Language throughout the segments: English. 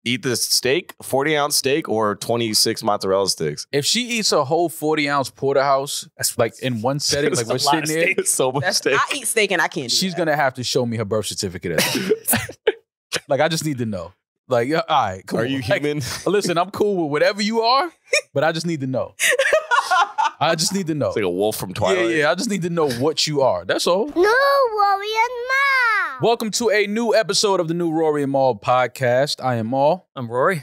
eat the steak, 40-ounce steak, or 26 mozzarella sticks? If she eats a whole 40-ounce porterhouse, like in one setting, like we're sitting there, It's so much steak. I eat steak and I can't do she's that. gonna have to show me her birth certificate. At that. Like, I just need to know. Like, yeah, all right, come on. Are you Like, human? listen, I'm cool with whatever you are, but I just need to know. I just need to know. It's like a wolf from Twilight. Yeah, I just need to know what you are. That's all. No, Rory and Mom. Welcome to a new episode of the new Rory and Maul podcast. I am Maul. I'm Rory.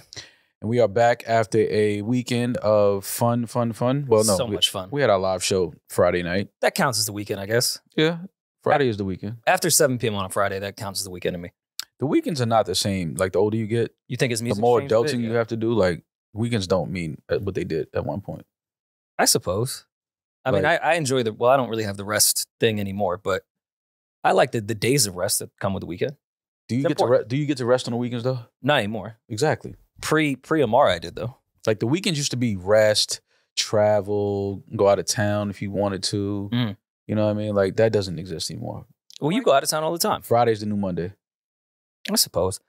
And we are back after a weekend of fun. Well, no. So much fun. We had our live show Friday night. That counts as the weekend, I guess. Yeah, Friday is the weekend. After 7 p.m. on a Friday, that counts as the weekend to me. The weekends are not the same. Like, the older you get, You think it's music? the more adulting you have to do. Like, weekends don't mean what they did at one point. I suppose. I mean, I enjoy I don't really have the rest thing anymore, but I like the days of rest that come with the weekend. Do you It's get to do you get to rest on the weekends though? Not anymore. Exactly. Pre-Amara, I did, though. Like, the weekends used to be rest, travel, go out of town if you wanted to. Mm. You know what I mean? Like, that doesn't exist anymore. Well, you go out of town all the time. Friday's the new Monday. I suppose.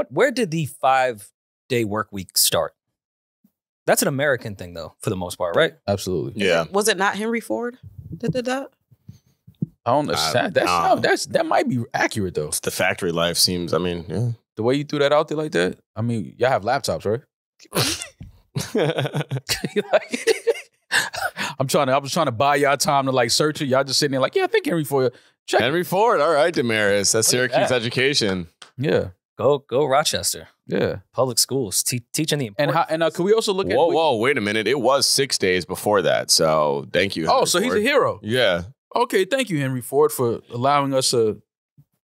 Where did the 5-day work week start? That's an American thing, though, for the most part, right? Absolutely. Yeah. Was it not Henry Ford that did that? I don't know. That might be accurate though. The factory life seems, yeah. The way you threw that out there like that. I mean, y'all have laptops, right? I was trying to buy y'all time to like search it. Y'all just sitting there like, yeah, I think Henry Ford. Check. Henry Ford. All right, Demaris. That's Look at Syracuse that. education. Yeah. Go Rochester. Yeah. Public schools. Teaching the importance. And can we also look at Whoa, wait a minute. It was 6 days before that. So thank you. Oh, Henry so he's Ford. a hero. Yeah. Okay, thank you, Henry Ford, for allowing us a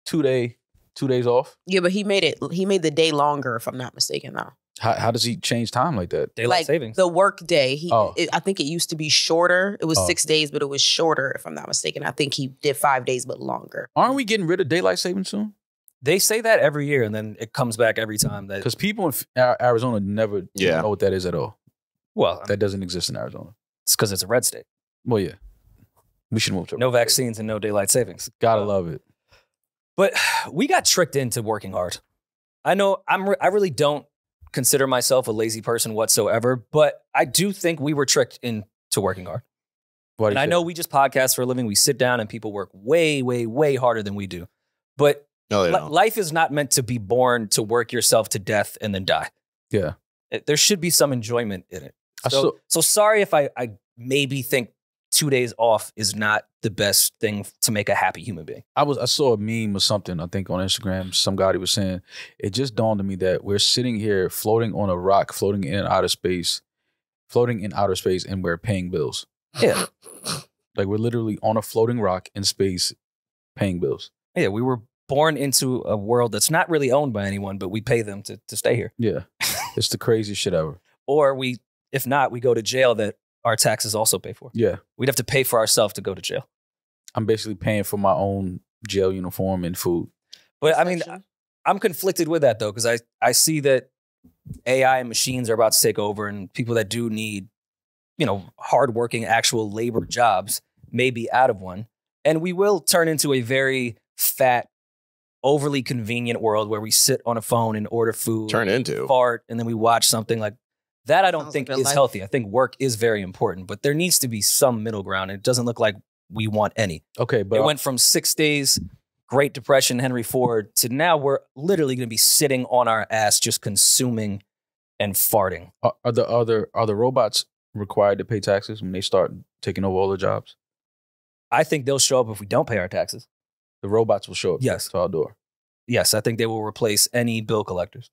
2 days off. Yeah, but he made the day longer, if I'm not mistaken, though. How does he change time like that? Daylight Like savings. the work day, Oh. I think it used to be shorter. It was Oh. 6 days, but it was shorter, if I'm not mistaken. I think he did 5 days, but longer. Aren't we getting rid of daylight savings soon? They say that every year, and then it comes back every time. That Because people in Arizona never know what that is at all. well, That doesn't exist in Arizona. it's because it's a red state. Well, yeah. We should move to No vaccines and no daylight savings. Gotta love it. But we got tricked into working hard. I know I really don't consider myself a lazy person whatsoever, but I do think we were tricked into working hard. Why do And you I say know that? we just podcast for a living. We sit down and people work way, way, way harder than we do. But No, they don't. life is not meant to be born to work yourself to death and then die. Yeah. There should be some enjoyment in it. I saw- So sorry if I maybe think 2 days off is not the best thing to make a happy human being. I saw a meme or something, I think on Instagram, some guy was saying, it just dawned on me that we're sitting here floating on a rock, floating in outer space, and we're paying bills. Yeah. Like, we're literally on a floating rock in space paying bills. Yeah, we were born into a world that's not really owned by anyone, but we pay them to stay here. Yeah. It's the craziest shit ever. Or if not, we go to jail that our taxes also pay for. Yeah. We'd have to pay for ourselves to go to jail. I'm basically paying for my own jail uniform and food. But I mean, I'm conflicted with that though, because I see that AI and machines are about to take over, and people that do need, hardworking actual labor jobs may be out of one. And we will turn into a very fat, overly convenient world where we sit on a phone and order food, Turn into. fart, and then we watch something like that. I don't Sounds think like a is life. healthy. I think work is very important, but there needs to be some middle ground. It doesn't look like we want any. Okay, but It went from 6 days, Great Depression, Henry Ford, to now we're literally going to be sitting on our ass just consuming and farting. are the robots required to pay taxes when they start taking over all the jobs? I think they'll show up if we don't pay our taxes. The robots will show up Yes. to our door. Yes, I think they will replace any bill collectors.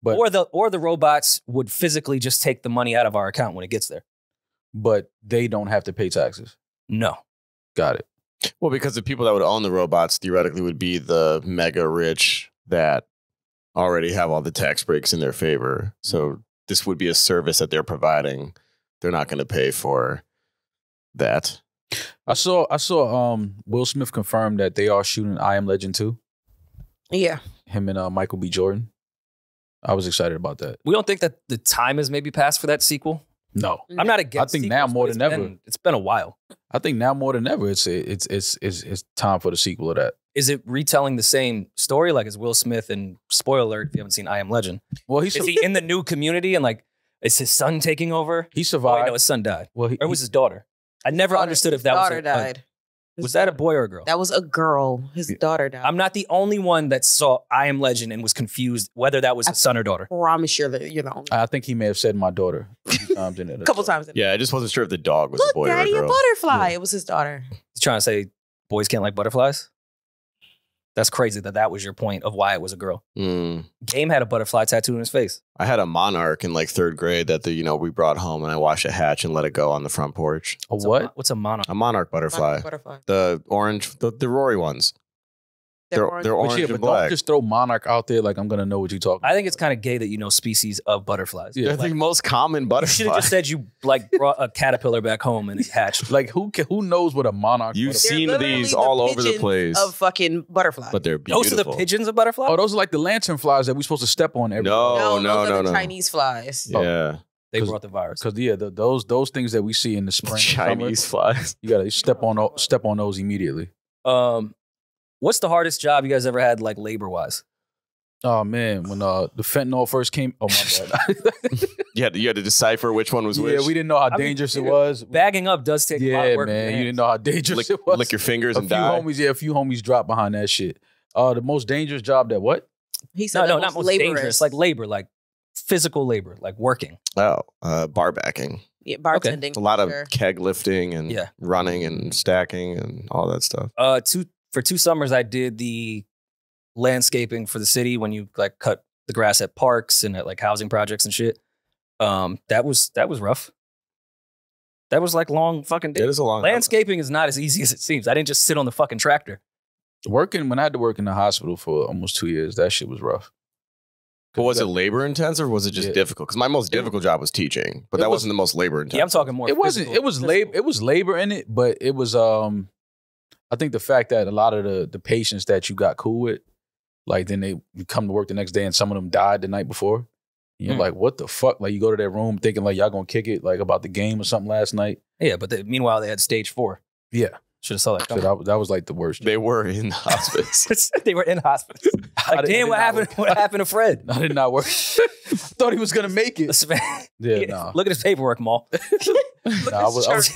But Or the robots would physically just take the money out of our account when it gets there. but they don't have to pay taxes. No. Got it. Well, because the people that would own the robots theoretically would be the mega rich that already have all the tax breaks in their favor. So this would be a service that they're providing. They're not going to pay for that. I saw Will Smith confirm that they are shooting I Am Legend 2. Yeah. Him and Michael B. Jordan. I was excited about that. We don't think that the time has maybe passed for that sequel. No. I'm not against I think now sequels, more but than it's ever. been- It's been a while. I think now more than ever it's time for the sequel of that. is it retelling the same story? Like, is Will Smith, and spoiler alert if you haven't seen I Am Legend, is he in the new community and like, is his son taking over? He survived. Oh, no, his son died. Well, or was his daughter? I never understood if that was daughter died. Was that a boy or a girl? That was a girl. His daughter died. I'm not the only one that saw I Am Legend and was confused whether that was his son or daughter. I promise you're the only. I think he may have said my daughter a few times in it. A couple times. Yeah, I just wasn't sure if the dog was Look, a boy Daddy, or a a girl. butterfly. Yeah. It was his daughter. He's trying to say boys can't like butterflies? That's crazy that was your point of why it was a girl. Game had a butterfly tattoo on his face. I had a monarch in like 3rd grade that we brought home, and I washed a hatch and let it go on the front porch. A what? What's a monarch? A monarch butterfly. The orange, the Rory ones. They're orange But and black. don't just throw monarch out there like I'm gonna know what you're talking about. I think it's kind of gay that you know species of butterflies. Yeah. They're the most common You butterfly. should have just said you like brought a caterpillar back home and it hatched. Like who knows what a monarch? You've butterfly- seen They're these literally all the over the pigeons place. of fucking butterflies. But they're beautiful. Those are the pigeons of butterflies? Oh, those are like the lantern flies that we're supposed to step on every No, those are the no. Chinese flies. Yeah. They brought the virus. Because those things that we see in the spring, Chinese flies. you gotta step on those immediately. What's the hardest job you guys ever had, like labor-wise? Oh man, when the fentanyl first came, oh my bad. You had to decipher which one was which. Yeah, we didn't know how dangerous it was. Bagging up does take a lot Yeah, of work. man, with you your didn't know how dangerous it was. Lick your fingers a and few die. a few homies dropped behind that shit. The most dangerous job that what? He said No, not most dangerous. Like labor, like physical labor, like working. Oh, bar backing. Yeah, bartending. A lot of sure. keg lifting and Yeah. running and stacking and all that stuff. For 2 summers, I did the landscaping for the city when you like cut the grass at parks and at like housing projects and shit. That was rough. That was like long fucking days. It is a long Landscaping is not as easy as it seems. I didn't just sit on the fucking tractor. When I had to work in the hospital for almost 2 years, that shit was rough. But was it labor intensive or was it just difficult? Because my most difficult job was teaching, but that wasn't the most labor intensive. Yeah, I'm talking more. It wasn't. It was labor. It was labor in it, but it was. I think the fact that a lot of the patients that you got cool with, like then they come to work the next day and some of them died the night before. And you're like, what the fuck? Like you go to their room thinking like y'all gonna kick it like about the game or something last night. Yeah, but meanwhile they had stage 4. Yeah, should have saw that. So that was like the worst. They were in hospice. They were in hospice. Like, damn, what happened? What happened to Fred? I did not work. Thought he was gonna make it. Yeah, no. Look at his paperwork, Maul.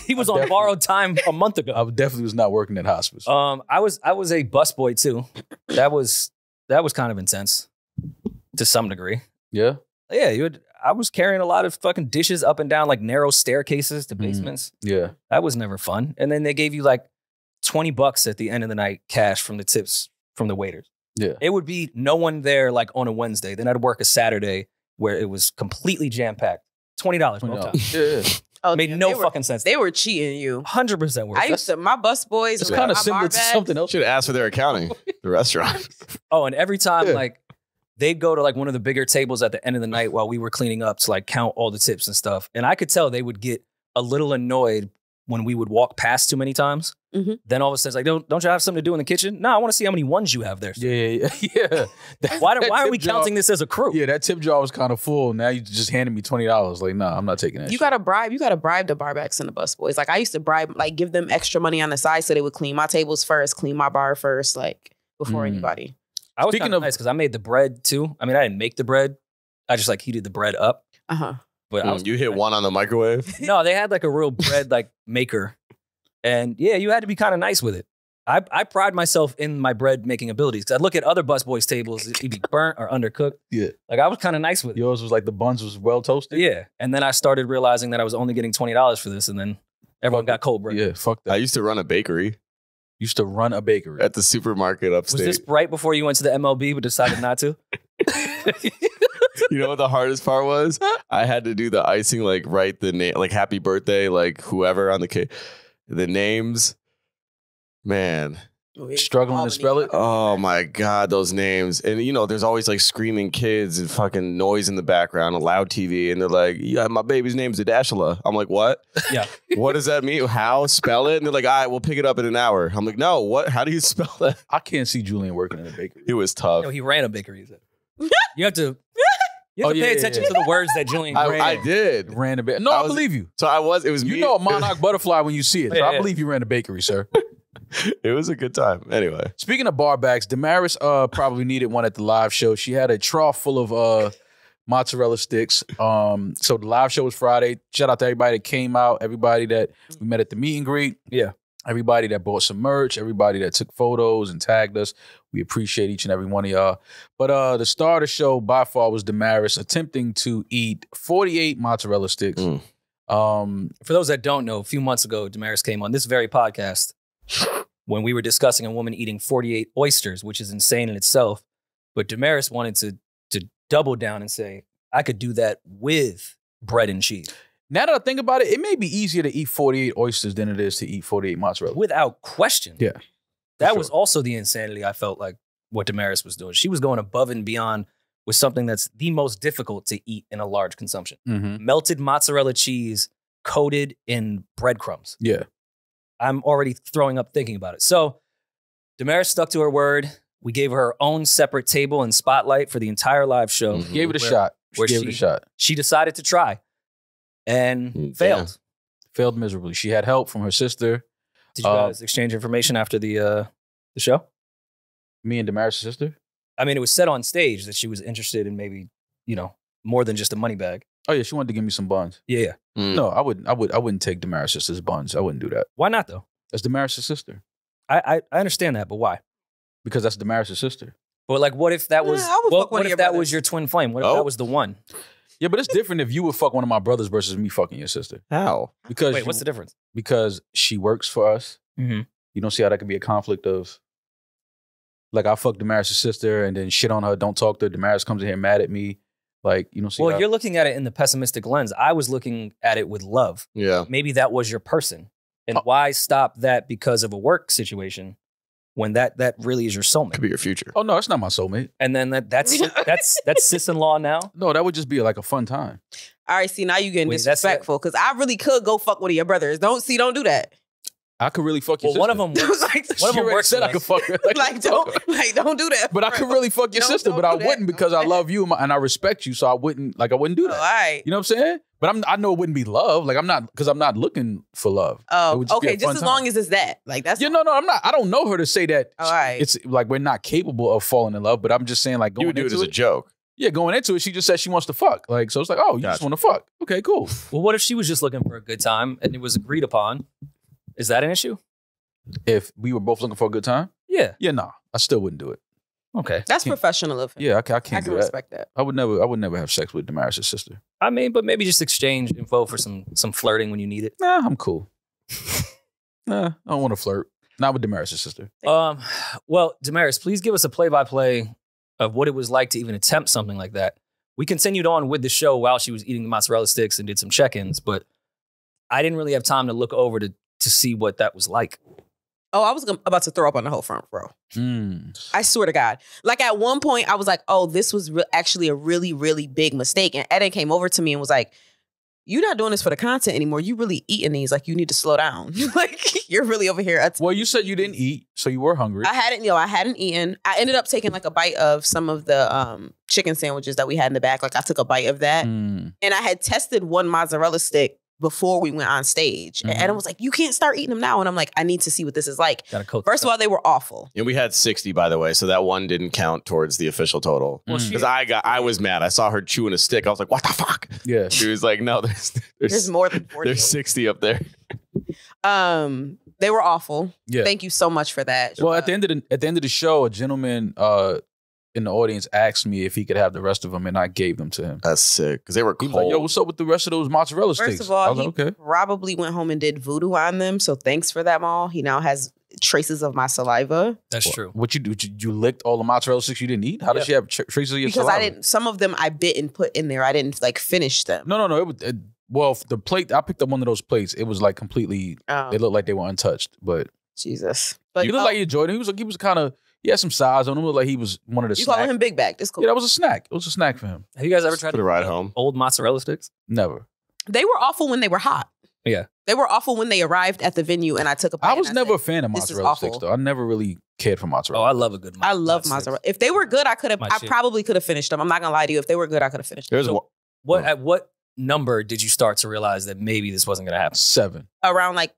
He was on borrowed time a month ago. I definitely was not working at hospice. I was a busboy too. That was kind of intense to some degree. Yeah. Yeah, I was carrying a lot of fucking dishes up and down like narrow staircases to basements. Yeah. That was never fun. And then they gave you like $20 at the end of the night cash from the tips from the waiters. Yeah. It would be no one there like on a Wednesday. Then I'd work a Saturday where it was completely jam-packed. $20 no time. Yeah. Oh, Made no fucking sense. They were cheating you. 100% worth. I used to, my bus boys. It's kind of similar to something else. Should have asked for their accounting, the restaurant. Oh, and every time like they'd go to like one of the bigger tables at the end of the night while we were cleaning up to like count all the tips and stuff. And I could tell they would get a little annoyed when we would walk past too many times. Mm-hmm. Then all of a sudden it's like, don't you have something to do in the kitchen? No, I want to see how many ones you have there. Yeah. Why are we counting this as a crew? Yeah, that tip jar was kind of full. Now you just handed me $20. Like, nah, I'm not taking that. You gotta bribe the barbacks and the busboys. Like I used to bribe, like give them extra money on the side so they would clean my tables first, clean my bar first, like before anybody. I was kind of nice because I made the bread too. I mean, I didn't make the bread. I just like heated the bread up. But you hit one on the microwave? No, they had like a real bread like maker. And yeah, you had to be kind of nice with it. I pride myself in my bread making abilities because I look at other busboys' tables, it'd be burnt or undercooked. Yeah. Like I was kind of nice with it. Yours was like the buns was well toasted? Yeah. And then I started realizing that I was only getting $20 for this. And then everyone got cold bread. Yeah, fuck that. I used to run a bakery. Used to run a bakery at the supermarket upstate. Was this right before you went to the MLB but decided not to? You know what the hardest part was? I had to do the icing, like write the name, like happy birthday, like whoever on the cake. The names, man. Struggling to spell it? Oh my God, those names. And you know, there's always like screaming kids and fucking noise in the background, a loud TV. And they're like, yeah, my baby's name's Adashla. I'm like, what? Yeah. What does that mean? How? Spell it? And they're like, all right, we'll pick it up in an hour. I'm like, no, what? How do you spell that? I can't see Julian working in a bakery. It was tough. No, he ran a bakery. You have to pay attention to the words that Julian ran. I did. Ran a bakery. No, I believe you. So it was You me. know a monarch butterfly when you see it. So I believe you ran a bakery, sir. It was a good time. Anyway. Speaking of bar backs, Demaris probably needed one at the live show. She had a trough full of mozzarella sticks. So the live show was Friday. Shout out to everybody that came out, everybody that we met at the meet and greet. Yeah. Everybody that bought some merch, everybody that took photos and tagged us. We appreciate each and every one of y'all. But the star of the show by far was Demaris attempting to eat 48 mozzarella sticks. For those that don't know, a few months ago, Demaris came on this very podcast when we were discussing a woman eating 48 oysters, which is insane in itself. But Demaris wanted to double down and say, I could do that with bread and cheese. Now that I think about it, it may be easier to eat 48 oysters than it is to eat 48 mozzarella. Without question. Yeah. That was also the insanity I felt like what Demaris was doing. She was going above and beyond with something that's the most difficult to eat in a large consumption. Melted mozzarella cheese coated in breadcrumbs. Yeah. I'm already throwing up thinking about it. So Demaris stuck to her word. We gave her her own separate table and spotlight for the entire live show. Gave it a shot. Gave it a shot. She decided to try and failed. Failed miserably. She had help from her sister. Did you guys exchange information after the show? Me and Demaris' sister? I mean, it was said on stage that she was interested in maybe, more than just a money bag. Oh yeah, she wanted to give me some buns. Yeah. No, I wouldn't take Demaris' sister's buns. I wouldn't do that. Why not though? That's Demaris' sister. I understand that, but why? Because that's Demaris' sister. But like, what if that was what if that was your twin flame? What if that was the one? Yeah, but it's different if you would fuck one of my brothers versus me fucking your sister. How? Because wait, what's the difference? Because she works for us. You don't see how that could be a conflict of, like, I fuck Demaris' sister and then shit on her, don't talk to her. Demaris comes in here mad at me. Like, you don't see Well, you're looking at it in the pessimistic lens. I was looking at it with love. Yeah. Maybe that was your person. And why stop that because of a work situation when that really is your soulmate? Could be your future. Oh, no, it's not my soulmate. And then that's sis-in-law now? No, that would just be like a fun time. All right, see, now you getting Wait, that's disrespectful because I really could go fuck one of your brothers. Don't do that. I could really fuck your Well, sister. one of them works said for I us. could fuck her. Don't do that. But I could really fuck your sister, but I wouldn't because I love you and I respect you, so I wouldn't do that. All right. You know what I'm saying? But I know it wouldn't be love. Like, I'm not looking for love. Oh, okay. Just as long as it's that. Like, that's. Yeah, no, I'm not. I don't know her to say that. All right. It's like we're not capable of falling in love, but I'm just saying, like, going You would do it into as a joke. Yeah, going into it, she just said she wants to fuck. Like, so it's like, oh, you just want to fuck. Okay, cool. Well, what if she was just looking for a good time and it was agreed upon? Is that an issue? If we were both looking for a good time? Yeah. Yeah, nah. I still wouldn't do it. Okay. That's professional of him. Yeah, I can't I do can that. respect that. I would never have sex with Demaris' sister. I mean, but maybe just exchange info for some flirting when you need it. Nah, I'm cool. Nah, I don't want to flirt. Not with Demaris' sister. Well, Demaris, please give us a play-by-play of what it was like to even attempt something like that. We continued on with the show while she was eating the mozzarella sticks and did some check-ins, but I didn't really have time to look over to see what that was like. Oh, I was about to throw up on the whole front row. I swear to God. Like, at one point, I was like, oh, this was actually a really, really big mistake. And Eddin came over to me and was like, you're not doing this for the content anymore. You really eating these. Like, you need to slow down. Like, you're really over here. Well, you said you didn't eat, so you were hungry. I hadn't eaten. I ended up taking like a bite of some of the chicken sandwiches that we had in the back. Like, I took a bite of that. And I had tested one mozzarella stick before we went on stage. And Eddin was like, you can't start eating them now. And I'm like, I need to see what this is like. First of all, they were awful. And we had 60, by the way, so that one didn't count towards the official total. Because I was mad. I saw her chewing a stick. I was like, what the fuck? Yeah. She was like, no, there's more than 40. There's 60 up there. They were awful. Yeah. Thank you so much for that. Well, at the end of the show, a gentleman in the audience asked me if he could have the rest of them, and I gave them to him. That's sick, because they were He cold. was like, yo, what's up with the rest of those mozzarella sticks? First of all, I was he like, okay. probably went home and did voodoo on them. So thanks for that, all. He now has traces of my saliva. That's true. What you do? You licked all the mozzarella sticks you didn't eat? How did she have traces of your Because saliva? I didn't. Some of them I bit and put in there. I didn't like finish them. No. Well, the plate, I picked up one of those plates. It was like completely, they looked like they were untouched. But Jesus. But he looked like he enjoyed it. He was kind of, he had some size on him. It looked like he was one of the You snacks. calling him Big Bag. That's cool. Yeah, that was a snack. It was a snack for him. Have you guys ever tried For the ride home. old mozzarella sticks? Never. They were awful when they were hot. Yeah. They were awful when they arrived at the venue and I took a bite. I was and never a said, fan of "This is mozzarella sticks, awful." though. I never really cared for Oh, mozzarella. I love a good mozzarella. I love mozzarella. If they were good, I shit. probably could have finished them. I'm not gonna lie to you. If they were good, I could have finished them. There's one. At what number did you start to realize that maybe this wasn't going to happen? 7. Around like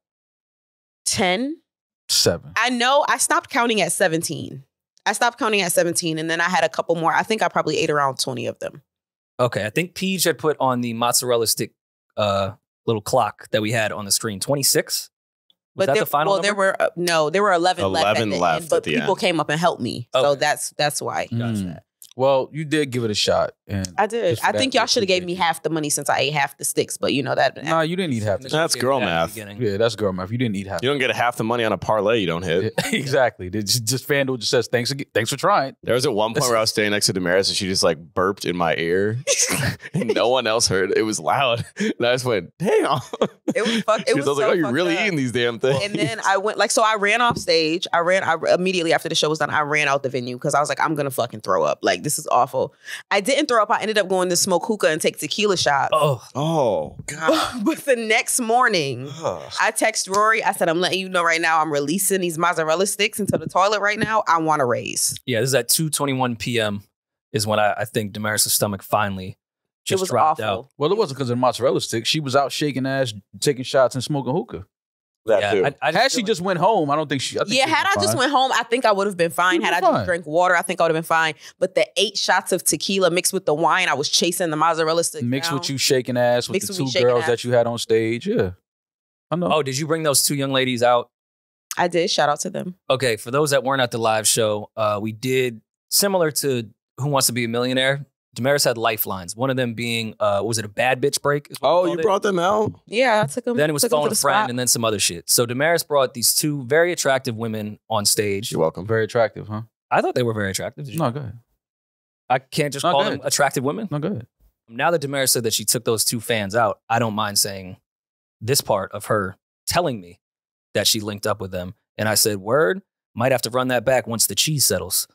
10. 7. I know I stopped counting at 17. I stopped counting at 17, and then I had a couple more. I think I probably ate around 20 of them. Okay, I think Peach had put on the mozzarella stick little clock that we had on the screen 26. Was that the final number? There were 11 left at 11 the left end, but at the people end. came up and helped me. Okay. So that's why. Gotcha. Well, you did give it a shot. And I did. just for I that, think y'all we should have gave appreciate me you. half the money since I ate half the sticks, but you know that. Nah, you didn't eat half the That's girl math. Yeah, that's girl math. You didn't eat half. You don't get half the money on a parlay you don't hit. Yeah, exactly. Just FanDuel just says thanks for trying. There was at one point where I was standing next to Demaris and she just like burped in my ear and no one else heard it. It was loud. And I just went, damn. It was fuck. It I was was like, so oh, you're fucked really up. eating these damn things. And then I went so I ran off stage. I immediately after the show was done. I ran out the venue because I was like, I'm gonna fucking throw up. Like this is awful. I didn't throw up. I ended up going to smoke hookah and take tequila shots. Oh, God. But the next morning, I text Rory. I said, I'm letting you know right now, I'm releasing these mozzarella sticks into the toilet right now. I want to raise. Yeah, this is at 2:21 p.m. is when I think Demaris' stomach finally just it was dropped awful. out. Well, it wasn't because of the mozzarella stick. She was out shaking ass, taking shots, and smoking hookah. That too. Had she just went home, I don't think she. I think Yeah, she had I was just fine. went home, I think I would have been fine. You'd Had I be just fine. drank water, I think I would have been fine. But the 8 shots of tequila mixed with the wine, I was chasing the mozzarella stick. Mixed down. with you shaking ass with Mixed the with me 2 shaking girls ass. that you had on stage. Yeah, I know. Oh, did you bring those 2 young ladies out? I did. Shout out to them. Okay, for those that weren't at the live show, we did similar to Who Wants to Be a Millionaire. Demaris had lifelines. One of them being, was it a bad bitch break? is what we Oh, you called it? brought them out? Yeah, I took them. Then it was took 'em phone to a the friend spot. and then some other shit. So Demaris brought these 2 very attractive women on stage. You're welcome. Very attractive, huh? I thought they were very attractive. Did you? No, go ahead. I can't just No, call go them ahead. attractive women. No, go ahead. Now that Demaris said that she took those 2 fans out, I don't mind saying this part of her telling me that she linked up with them. And I said, word, might have to run that back once the cheese settles.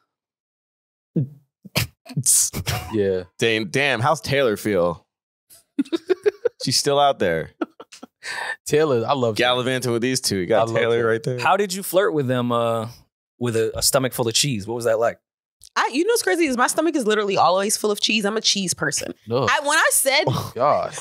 Yeah. Damn, how's Taylor feel? She's still out there. Taylor, I love Taylor. Gallivanting with these 2. You I got love Taylor Taylor. right there. How did you flirt with them with a stomach full of cheese? What was that like? You know what's crazy is my stomach is literally always full of cheese. I'm a cheese person. Ugh. When I said God.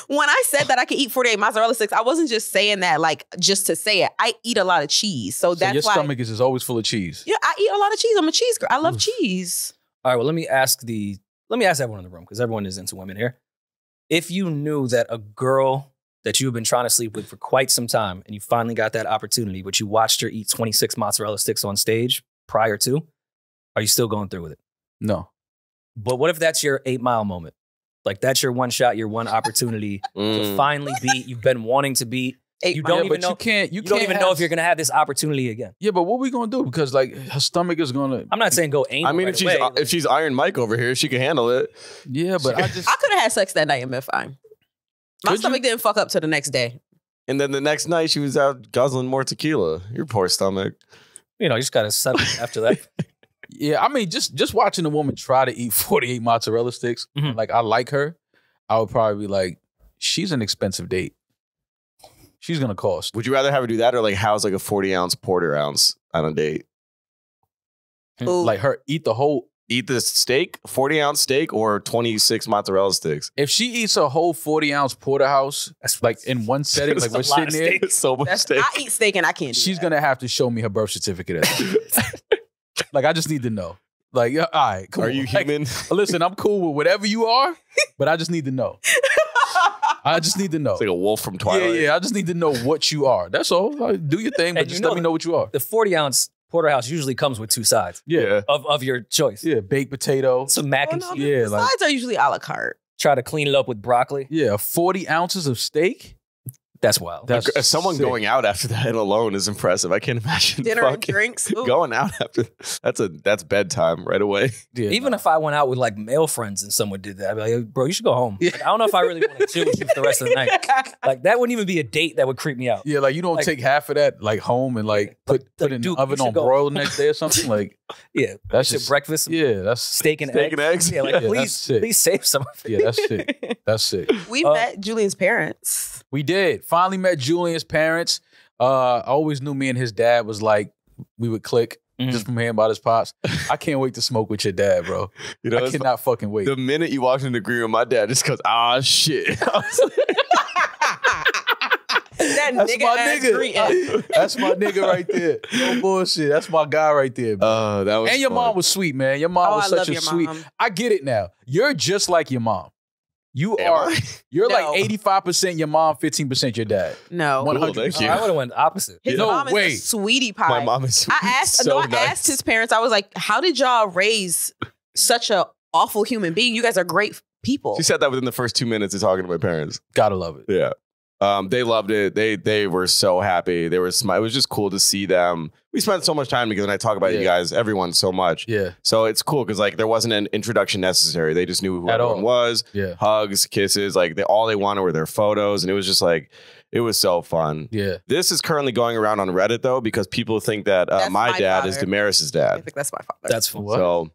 that I could eat 48 mozzarella sticks, I wasn't just saying that like just to say it. I eat a lot of cheese, so So that's your why. stomach is just always full of cheese. Yeah, I eat a lot of cheese. I'm a cheese girl. I love cheese. All right, well, let me ask everyone in the room, because everyone is into women here. If you knew that a girl that you've been trying to sleep with for quite some time and you finally got that opportunity, but you watched her eat 26 mozzarella sticks on stage prior to, are you still going through with it? No. But what if that's your 8 Mile moment? Like that's your one shot, your one opportunity to finally beat. You've been wanting to beat. You don't even know. You don't even know if you're going to have this opportunity again. Yeah, but what we gonna do? Because like her stomach is gonna. I'm not saying go aim. I mean, right if she's Iron Mike over here, she can handle it. Yeah, but I just. I could have had sex that night and been fine. My Could stomach didn't fuck up till the next day. And then the next night, she was out guzzling more tequila. Your poor stomach. you just got to settle after that. Yeah, I mean, just watching a woman try to eat 48 mozzarella sticks, Mhm. like I like her, I would probably be like, she's an expensive date. She's gonna cost. Would you rather have her do that or like house like a 40-ounce porter ounce on a date? Ooh. Like her eat the whole. Eat the steak, 40-ounce steak, or 26 mozzarella sticks? If she eats a whole 40-ounce porterhouse, That's like in one setting, like That's we're a lot sitting of there, steak. So much steak. I eat steak and I can't do she's that. gonna have to show me her birth certificate. At that. Like I just need to know. Like, all right, cool. Are you Like, human? listen, I'm cool with whatever you are, but I just need to know. I just need to know. It's like a wolf from Twilight. Yeah, I just need to know what you are. That's all. Like, do your thing, but And just you know let me know what you are. The 40-ounce porterhouse usually comes with 2 sides Yeah. of your choice. Yeah, baked potato. Some mac and Oh, no, cheese. Yeah, the like- sides are usually a la carte. Try to clean it up with broccoli. Yeah, 40 ounces of steak. That's wild. That's Someone sick. going out after that alone is impressive. I can't imagine Dinner and fucking drinks. Ooh. going out after that's bedtime right away. Yeah, Even if I went out with like male friends and someone did that, I'd be like, bro, you should go home. Like, I don't know if I really want to chill with you for the rest of the night. Like that wouldn't even be a date that would creep me out. Yeah, like you don't Like- take half of that like home and like put in Dude, the oven you should on go. broil the next day or something. Like Yeah. that's Shit, just breakfast, yeah, that's steak and Steak eggs. and eggs? Yeah, like Yeah, that's please sick. save some of it. yeah, that's sick. That's sick. We met Julian's parents. We did finally met Julian's parents. I always knew me and his dad was like we would click just from hearing about his pops. I can't wait to smoke with your dad, bro. You know, I cannot fucking wait. the minute you walked into the green room, my dad just goes, "Ah, shit." That that That's nigga my ass nigga. greeting. That's my nigga right there. No bullshit. That's my guy right there. Man. That was And your fun. mom was sweet, man. Your mom Oh, was I such love a your sweet. mom. I get it now. You're just like your mom. You Am are. I? You're No. like 85% your mom, 15% your dad. No. 100%. thank you. I would have went opposite. His No mom is way. a sweetie pie. My mom is I asked so I nice. asked his parents, I was like, how did y'all raise such a awful human being? You guys are great people. She said that within the first 2 minutes of talking to my parents. Gotta love it. Yeah. They loved it. They were so happy. They were it was just cool to see them. We spent so much time together, and I talk about you guys, everyone, so much. Yeah. So it's cool because like there wasn't an introduction necessary. They just knew who At everyone all. was. Yeah. Hugs, kisses, like all they wanted were their photos, and it was just like it was so fun. Yeah. This is currently going around on Reddit though because people think that That's my my dad father. is Demaris's I dad. think that's my father. That's fun. What? So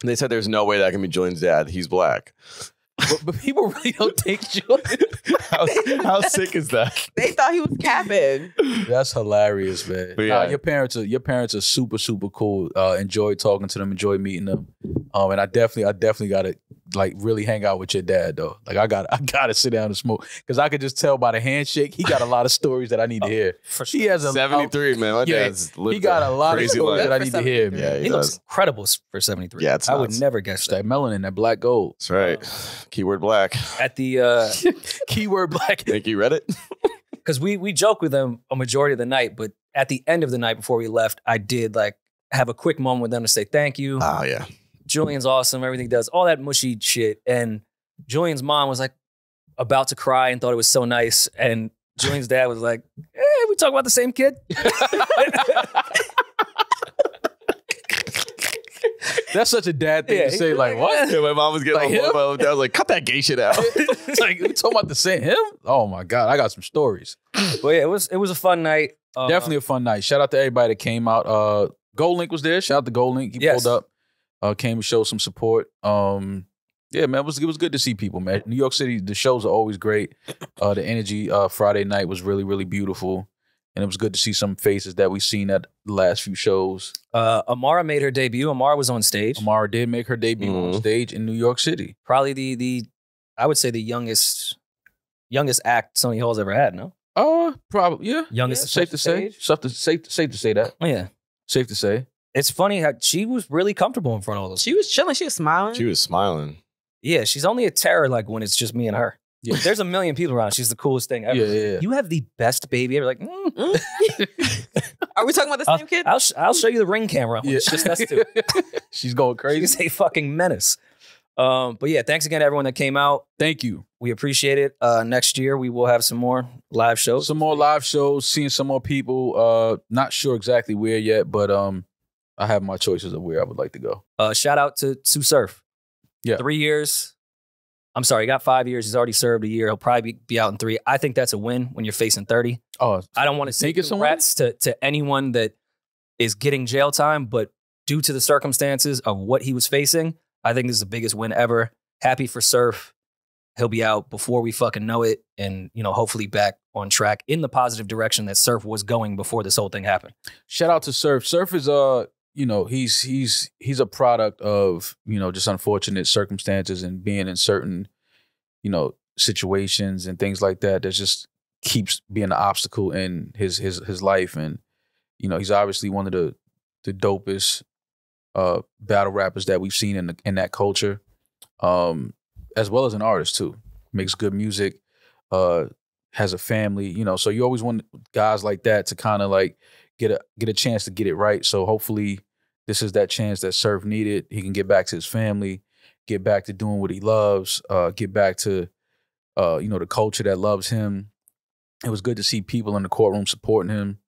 they said there's no way that can be Julian's dad. He's black. But people really don't think Julian. How sick is that? They thought he was capping. That's hilarious, man. But yeah. Your parents are super, super cool. Enjoy talking to them, enjoy meeting them. And I definitely gotta like really hang out with your dad though. Like I gotta sit down and smoke. Cause I could just tell by the handshake, he got a lot of stories that I need to hear. For sure. He has a 73, man. My yeah, dad's lived he got a lot of crazy stories life. that I need to hear, For man. Yeah, He he looks does. incredible for 73. Yeah, it's I would nuts. never guess It's that. that melanin, that black gold. That's right. Keyword black. At the Keyword black. Think you read it? because we joke with them a majority of the night, but at the end of the night before we left, I did like have a quick moment with them to say thank you. Oh yeah. Julian's awesome, everything he does, all that mushy shit. And Julian's mom was like about to cry and thought it was so nice. And Julian's dad was like, we talk about the same kid. That's such a dad thing Yeah, to say. Like what? Yeah, my mom was getting Like all him? over. I was like, cut that gay shit out. Like we talking about the same him? Oh my god, I got some stories. But yeah, it was a fun night. Definitely a fun night. Shout out to everybody that came out. Gold Link was there. Shout out to Gold Link. He Yes. pulled up, came to show some support. Yeah, man, it was good to see people, man. New York City, the shows are always great. The energy Friday night was really, really beautiful. And it was good to see some faces that we've seen at the last few shows. Amara made her debut. Amara was on stage. Amara did make her debut on stage in New York City. Probably the I would say the youngest act Sony Hall's ever had, no? Probably, yeah. Youngest Yeah, safe to say. Safe to say that. Oh, yeah. Safe to say. It's funny how she was really comfortable in front of all those. She was chilling. She was smiling. She was smiling. Yeah, she's only a terror like when it's just me and her. Yeah. There's a million people around. She's the coolest thing ever. Yeah. You have the best baby ever. Like, Are we talking about the same kid? I'll show you the ring camera. Yeah. It's just us two. She's going crazy. She's a fucking menace. But yeah, thanks again to everyone that came out. Thank you. We appreciate it. Next year we will have some more live shows. Some more live shows, seeing some more people. Not sure exactly where yet, but I have my choices of where I would like to go. Shout out to Sue Surf. Yeah. 3 years. I'm sorry, he got 5 years. He's already served a year. He'll probably be out in 3. I think that's a win when you're facing 30. Oh, I don't want to say think it's a win? congrats to anyone that is getting jail time, but due to the circumstances of what he was facing, I think this is the biggest win ever. Happy for Surf. He'll be out before we fucking know it, and hopefully back on track in the positive direction that Surf was going before this whole thing happened. shout out to Surf. Surf is he's a product of just unfortunate circumstances and being in certain situations and things like that just keeps being an obstacle in his life. And he's obviously one of the dopest battle rappers that we've seen in that culture, as well as an artist too. Makes good music, has a family, so you always want guys like that to kind of like get a chance to get it right. So hopefully this is that chance that Surf needed. He can get back to his family, get back to doing what he loves, get back to the culture that loves him. It was good to see people in the courtroom supporting him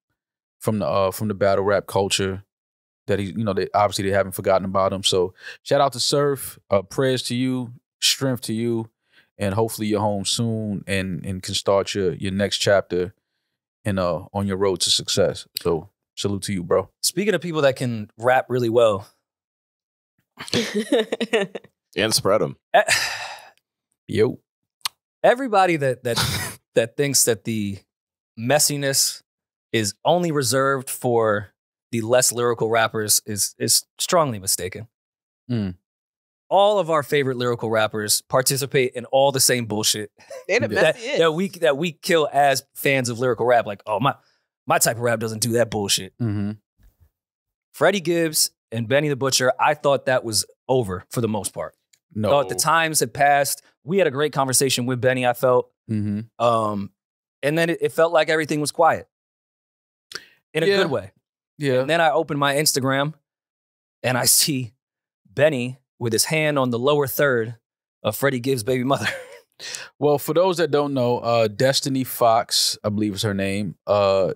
from the battle rap culture that they haven't forgotten about him. So shout out to Surf, prayers to you, strength to you, and hopefully you're home soon and can start your next chapter on your road to success. So salute to you, bro. Speaking of people that can rap really well, And spread them. Yo. everybody that thinks that the messiness is only reserved for the less lyrical rappers is strongly mistaken. all of our favorite lyrical rappers participate in all the same bullshit They're the messiest. that we kill as fans of lyrical rap. Like, oh, my type of rap doesn't do that bullshit. Mm-hmm. Freddie Gibbs and Benny the Butcher, I thought that was over for the most part. No. Thought the times had passed. We had a great conversation with Benny, I felt. Mm-hmm. And then it felt like everything was quiet in a good way. Yeah. And then I opened my Instagram and I see Benny with his hand on the lower third of Freddie Gibbs' baby mother. Well, for those that don't know, Destiny Fox, I believe is her name.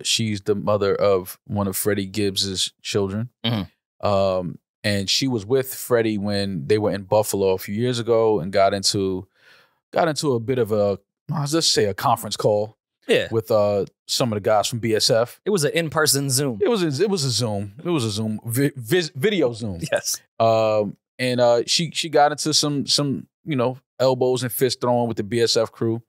She's the mother of one of Freddie Gibbs's children. Mm-hmm. And she was with Freddie when they were in Buffalo a few years ago and got into a bit of a, let's say, a conference call. Yeah. With some of the guys from BSF. It was an in-person Zoom. It was a Zoom. It was a Zoom video Zoom. Yes. And she got into some elbows and fist throwing with the BSF crew.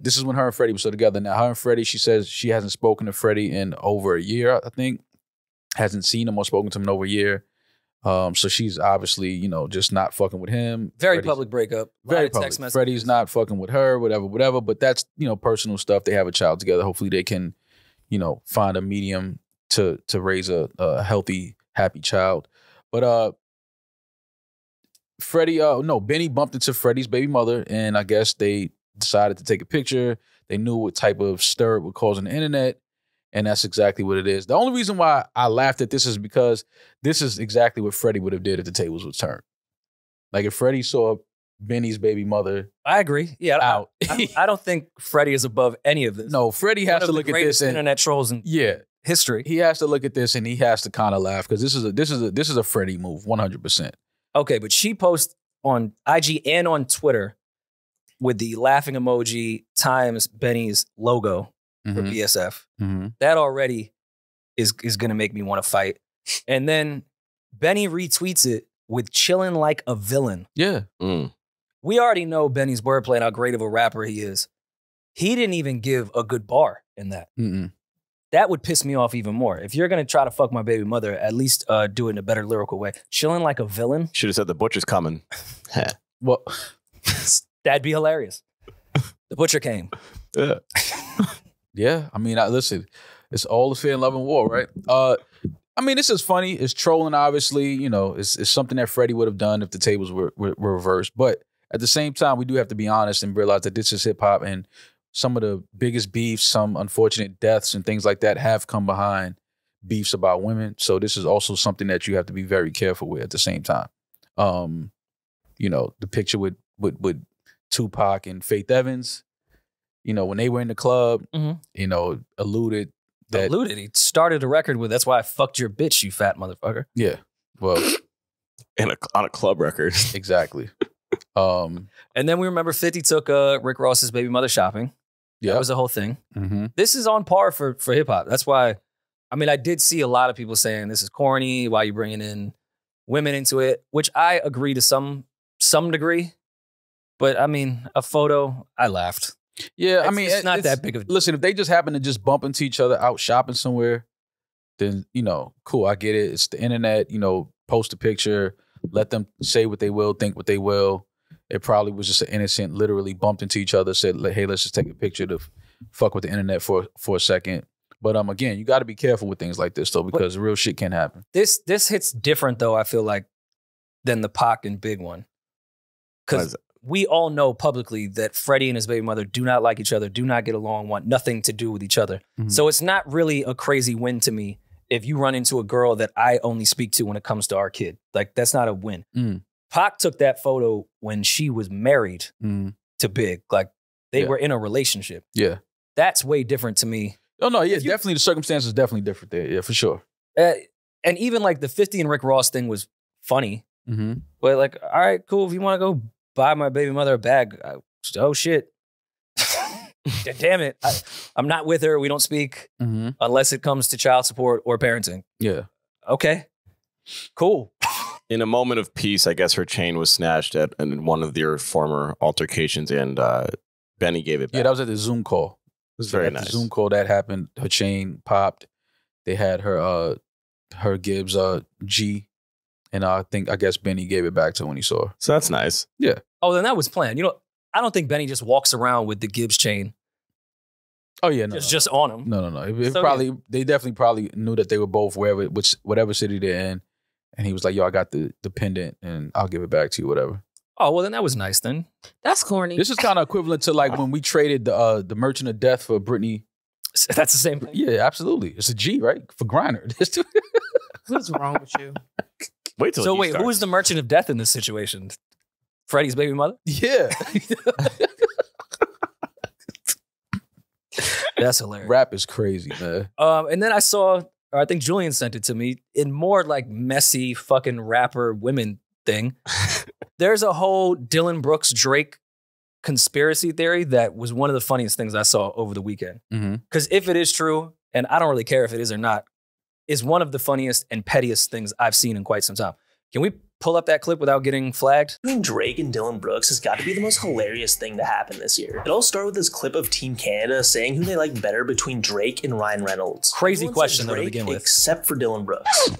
This is when her and Freddie were still together. Now her and Freddie, she says she hasn't spoken to Freddie in over a year. I think hasn't seen him or spoken to him in over a year. So she's obviously, just not fucking with him. Very Freddie's, public breakup. Very public. Freddie's not fucking with her, whatever. But that's, personal stuff. They have a child together. Hopefully they can, find a medium to raise a healthy, happy child. But Benny bumped into Freddie's baby mother, and I guess they decided to take a picture. They knew what type of stir it would cause on the internet. And that's exactly what it is. The only reason why I laughed at this is because this is exactly what Freddie would have did if the tables was turned. Like if Freddie saw Benny's baby mother, I agree. Yeah, out. I don't think Freddie is above any of this. No, Freddie has to look at this and internet trolls in history. He has to look at this and he has to kind of laugh because this is a Freddie move, 100%. Okay, but she posts on IG and on Twitter with the laughing emoji times Benny's logo. For BSF. Mm-hmm. That already is going to make me want to fight. And then Benny retweets it with chilling like a villain. Yeah. We already know Benny's wordplay and how great of a rapper he is. He didn't even give a good bar in that. Mm-mm. That would piss me off even more. If you're going to try to fuck my baby mother, at least do it in a better lyrical way. Chilling like a villain. Should have said the butcher's coming. Well, that'd be hilarious. The butcher came. Yeah. Yeah, I mean, listen, it's all the fear and love and war, right? I mean, this is funny. It's trolling, obviously. It's something that Freddie would have done if the tables were reversed. But at the same time, we do have to be honest and realize that this is hip hop, and some of the biggest beefs, some unfortunate deaths and things like that have come behind beefs about women. So this is also something that you have to be very careful with at the same time. The picture with Tupac and Faith Evans. When they were in the club, alluded that... Alluded? He started a record with, that's why I fucked your bitch, you fat motherfucker. Yeah. Well... on a club record. Exactly. And then we remember 50 took Rick Ross's baby mother shopping. Yeah. That was the whole thing. Mm-hmm. This is on par for hip-hop. That's why... I mean, I did see a lot of people saying this is corny, why you bringing in women into it, which I agree to some degree. But, I mean, a photo, I laughed. Yeah, it's not that big of a... Listen, if they just happen to just bump into each other out shopping somewhere, then, cool, I get it. It's the internet, post a picture, let them say what they will, think what they will. It probably was just an innocent, literally bumped into each other, said, hey, let's just take a picture to fuck with the internet for a second. But again, you got to be careful with things like this, though, because real shit can happen. This hits different, though, I feel like, than the Pac and Big one. Because we all know publicly that Freddie and his baby mother do not like each other, do not get along, want nothing to do with each other. Mm-hmm. So it's not really a crazy win to me if you run into a girl that I only speak to when it comes to our kid. Like, that's not a win. Pac took that photo when she was married to Big. Like, they were in a relationship. Yeah. That's way different to me. Oh, no, yeah, definitely. The circumstances are definitely different there. Yeah, for sure. And even like the 50 and Rick Ross thing was funny. Mm-hmm. But like, all right, cool. If you want to go buy my baby mother a bag, oh, shit. Damn it. I'm not with her. We don't speak unless it comes to child support or parenting. Yeah. Okay. Cool. In a moment of peace, I guess her chain was snatched in one of their former altercations, and Benny gave it back. Yeah, that was at the Zoom call. It was very nice. The Zoom call that happened, her chain popped. They had her Gibbs G, And I guess Benny gave it back to her when he saw her. So that's nice. Yeah. Oh, then that was planned. You know, I don't think Benny just walks around with the Gibbs chain. Oh yeah, no, Just on him. No. It So, probably they definitely probably knew that they were both whatever city they're in, and he was like, "Yo, I got the pendant, and I'll give it back to you, whatever." Oh well, then that was nice. Then That's corny. This is kind of equivalent to like when we traded the Merchant of Death for Britney. that's the same thing. Yeah, absolutely. It's a G, right? For Griner. What's wrong with you? Wait till So he wait, starts. who is the Merchant of Death in this situation? Freddie's baby mother? Yeah. That's hilarious. Rap is crazy, man. And then I saw, or I think Julian sent it to me, in more like messy fucking rapper women thing. There's a whole Dillon Brooks Drake conspiracy theory that was one of the funniest things I saw over the weekend. Because if it is true, and I don't really care if it is or not, is one of the funniest and pettiest things I've seen in quite some time. Can we pull up that clip without getting flagged? Between Drake and Dillon Brooks has got to be the most hilarious thing to happen this year. It all started with this clip of Team Canada saying who they like better between Drake and Ryan Reynolds. Crazy Everyone question said though to Drake begin with. except for Dillon Brooks.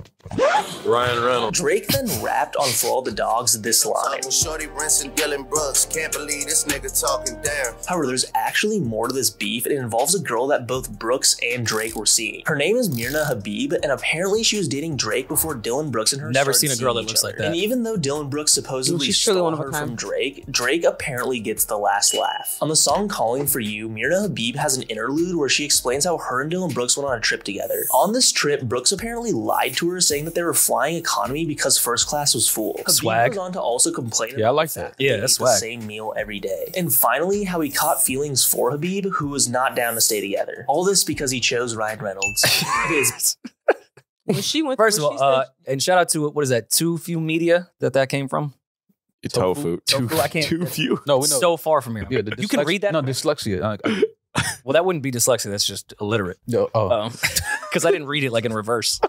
Ryan Reynolds. Drake then rapped on For All the Dogs this line. Shorty rinsing Dillon Brooks. Can't believe this nigga talking down. However, there's actually more to this beef, and it involves a girl that both Brooks and Drake were seeing. Her name is Myrna Habib, and apparently she was dating Drake before Dillon Brooks and her Never started seen a girl seeing that each looks like other. that. And even though Dillon Brooks supposedly She's truly stole one of a her kind. from Drake, Drake apparently gets the last laugh. On the song Calling For You, Myrna Habib has an interlude where she explains how her and Dillon Brooks went on a trip together. On this trip, Brooks apparently lied to her, saying that they were flying economy because first class was full. Habib Swag. goes on to also complain Yeah, I about like the fact that. Yeah, they that's ate the swag. same meal every day. And finally, how he caught feelings for Habib, who was not down to stay together. All this because he chose Ryan Reynolds. His When she went, First of when she all, said- and shout out to, what is that, Too Few Media that came from? Tofu. Tofu, I can't. Too few. No, we know. So far from here. Yeah, the You can read that? No, dyslexia. Well, that wouldn't be dyslexia. That's just illiterate. No, oh. Because I didn't read it like in reverse.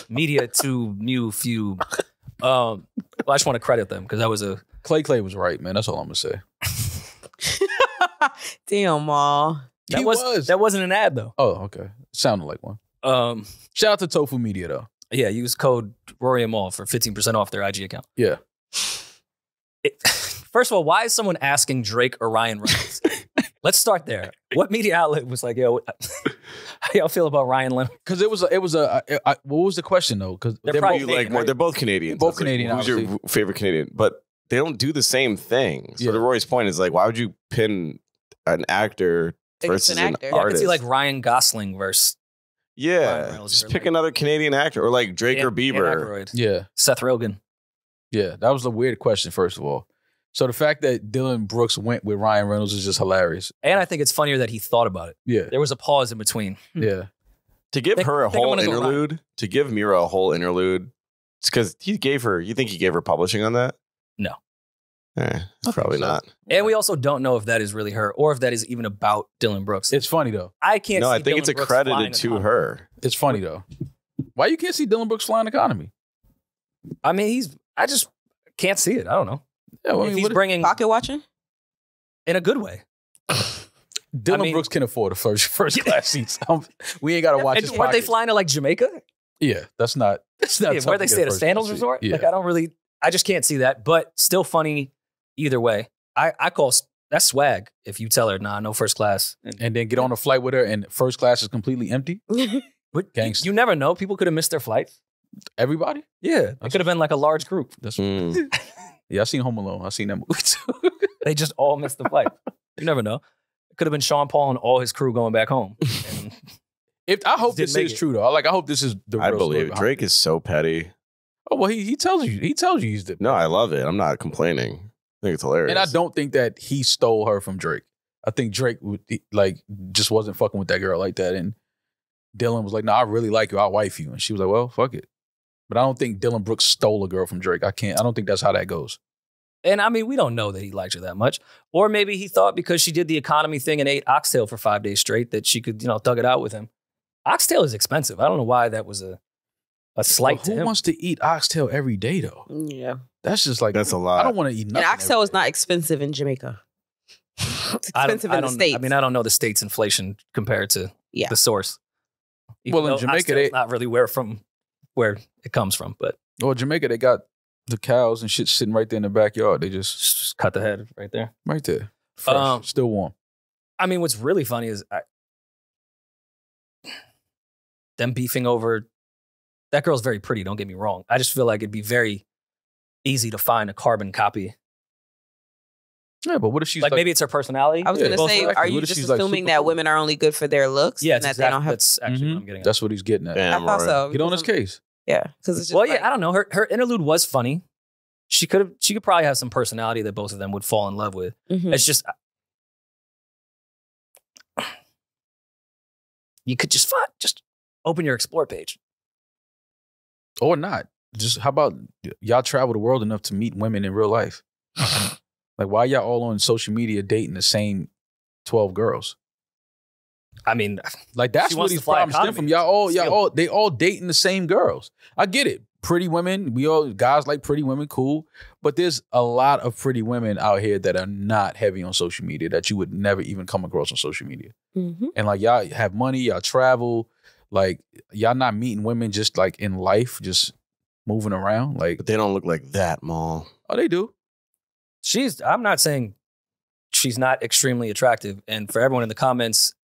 Media to new few. Well, I just want to credit them because that was a. Clay was right, man. That's all I'm gonna say. damn, Ma. He was. That wasn't an ad though. Oh, okay. Sounded like one. Shout out to Tofu Media though. Yeah, use code Rory and Maul for 15% off their IG account. Yeah. First of all, why is someone asking Drake or Ryan Reynolds? Let's start there. What media outlet was like, yo, how y'all feel about Ryan Reynolds? Because it was a. What was the question though? Because They're they're probably You both, like more? right? They're both Canadians. Both That's like, Canadian, who's your obviously. favorite Canadian? But they don't do the same thing. So Yeah. to Roy's point is like, why would you pin an actor It's versus an an actor. Yeah, I could artist? see like Ryan Gosling versus Ryan yeah, Reynolds just or pick like- another Canadian actor or like Drake or Dan Bieber. Aykroyd, yeah, Seth Rogen. yeah. That was a weird question. First of all, so the fact that Dillon Brooks went with Ryan Reynolds is just hilarious. And I think it's funnier that he thought about it. Yeah, There was a pause in between. yeah. To give Think- her a think I'm whole gonna go Ryan. interlude, to give Mira a whole interlude, it's because he gave her. You think he gave her publishing on that? No. Probably so. not. And we also don't know if that is really her or if that is even about Dillon Brooks. It's funny though. I can't No, see I think Dillon it's Brooks flying accredited to economy. her. It's funny though. Why you can't see Dillon Brooks flying economy? I mean, I just can't see it. I don't know. Yeah, well, I If mean, he's what- bringing Pocket watching? in a good way. Dillon I mean- Brooks can afford the first class seats. We ain't got to watch And his weren't they pockets. flying to like Jamaica? Yeah, that's not. Yeah, tough where to they get stay at a first Sandals class seat. resort? Yeah. Like I just can't see that. But still funny either way. I call that's swag if you tell her, nah, no first class. And then get on a flight with her, and first class is completely empty. But Gangsta. you never know. People could have missed their flights. Everybody. Yeah. It could have been like a large group. That's Mm. yeah. I seen Home Alone. I seen that movie too. They just all missed the flight. You never know. It could have been Sean Paul and all his crew going back home. And If I hope Didn't this make is it. true though. I hope this is the. I real story believe it. behind Drake is so petty. Oh well, he tells you. He tells you he's the. No, I love it. I'm not complaining. I think it's hilarious. And I don't think that he stole her from Drake. I think Drake just wasn't fucking with that girl like that. And Dillon was like, "No, I really like you. I'll wife you." And she was like, "Well, fuck it." But I don't think Dillon Brooks stole a girl from Drake. I don't think that's how that goes. And I mean, we don't know that he liked her that much. Or maybe he thought because she did the economy thing and ate oxtail for 5 days straight that she could, thug it out with him. Oxtail is expensive. I don't know why that was a slight But to who him. wants to eat oxtail every day though? Yeah. That's just like That's a lot. I don't want to eat And nothing. oxtail every is day. not expensive in Jamaica. It's I expensive in the don't- States. I mean, I don't know the state's inflation compared to Yeah. the source. Well, in though Jamaica, oxtail's not really where it comes from. But Well, Jamaica, they got The cows and shit sitting right there in the backyard. They just cut the head right there. Right there. Fresh, still warm. I mean, what's really funny is them beefing over, that girl's very pretty, don't get me wrong. I just feel like it'd be very easy to find a carbon copy. Yeah, but what if she's like maybe it's her personality? I was going to say, are you just assuming that women are only good for their looks? Yeah, and that they don't have. that's actually what I'm getting at. That's what he's getting at. Damn, I thought so. Get on his case. Yeah, because it's just well, yeah, I don't know. Her interlude was funny. She could probably have some personality that both of them would fall in love with. It's just you could just open your explore page. Or not. Just how about y'all travel the world enough to meet women in real life? Like, why y'all all on social media dating the same 12 girls? I mean, like that's where these problems stem from. They all dating the same girls. I get it. Pretty women, guys like pretty women, cool. But there's a lot of pretty women out here that are not heavy on social media that you would never even come across on social media. And like y'all have money, y'all travel, like y'all not meeting women just like in life, just moving around. Like, but they don't look like that, Maul. Oh, they do. I'm not saying she's not extremely attractive. And for everyone in the comments,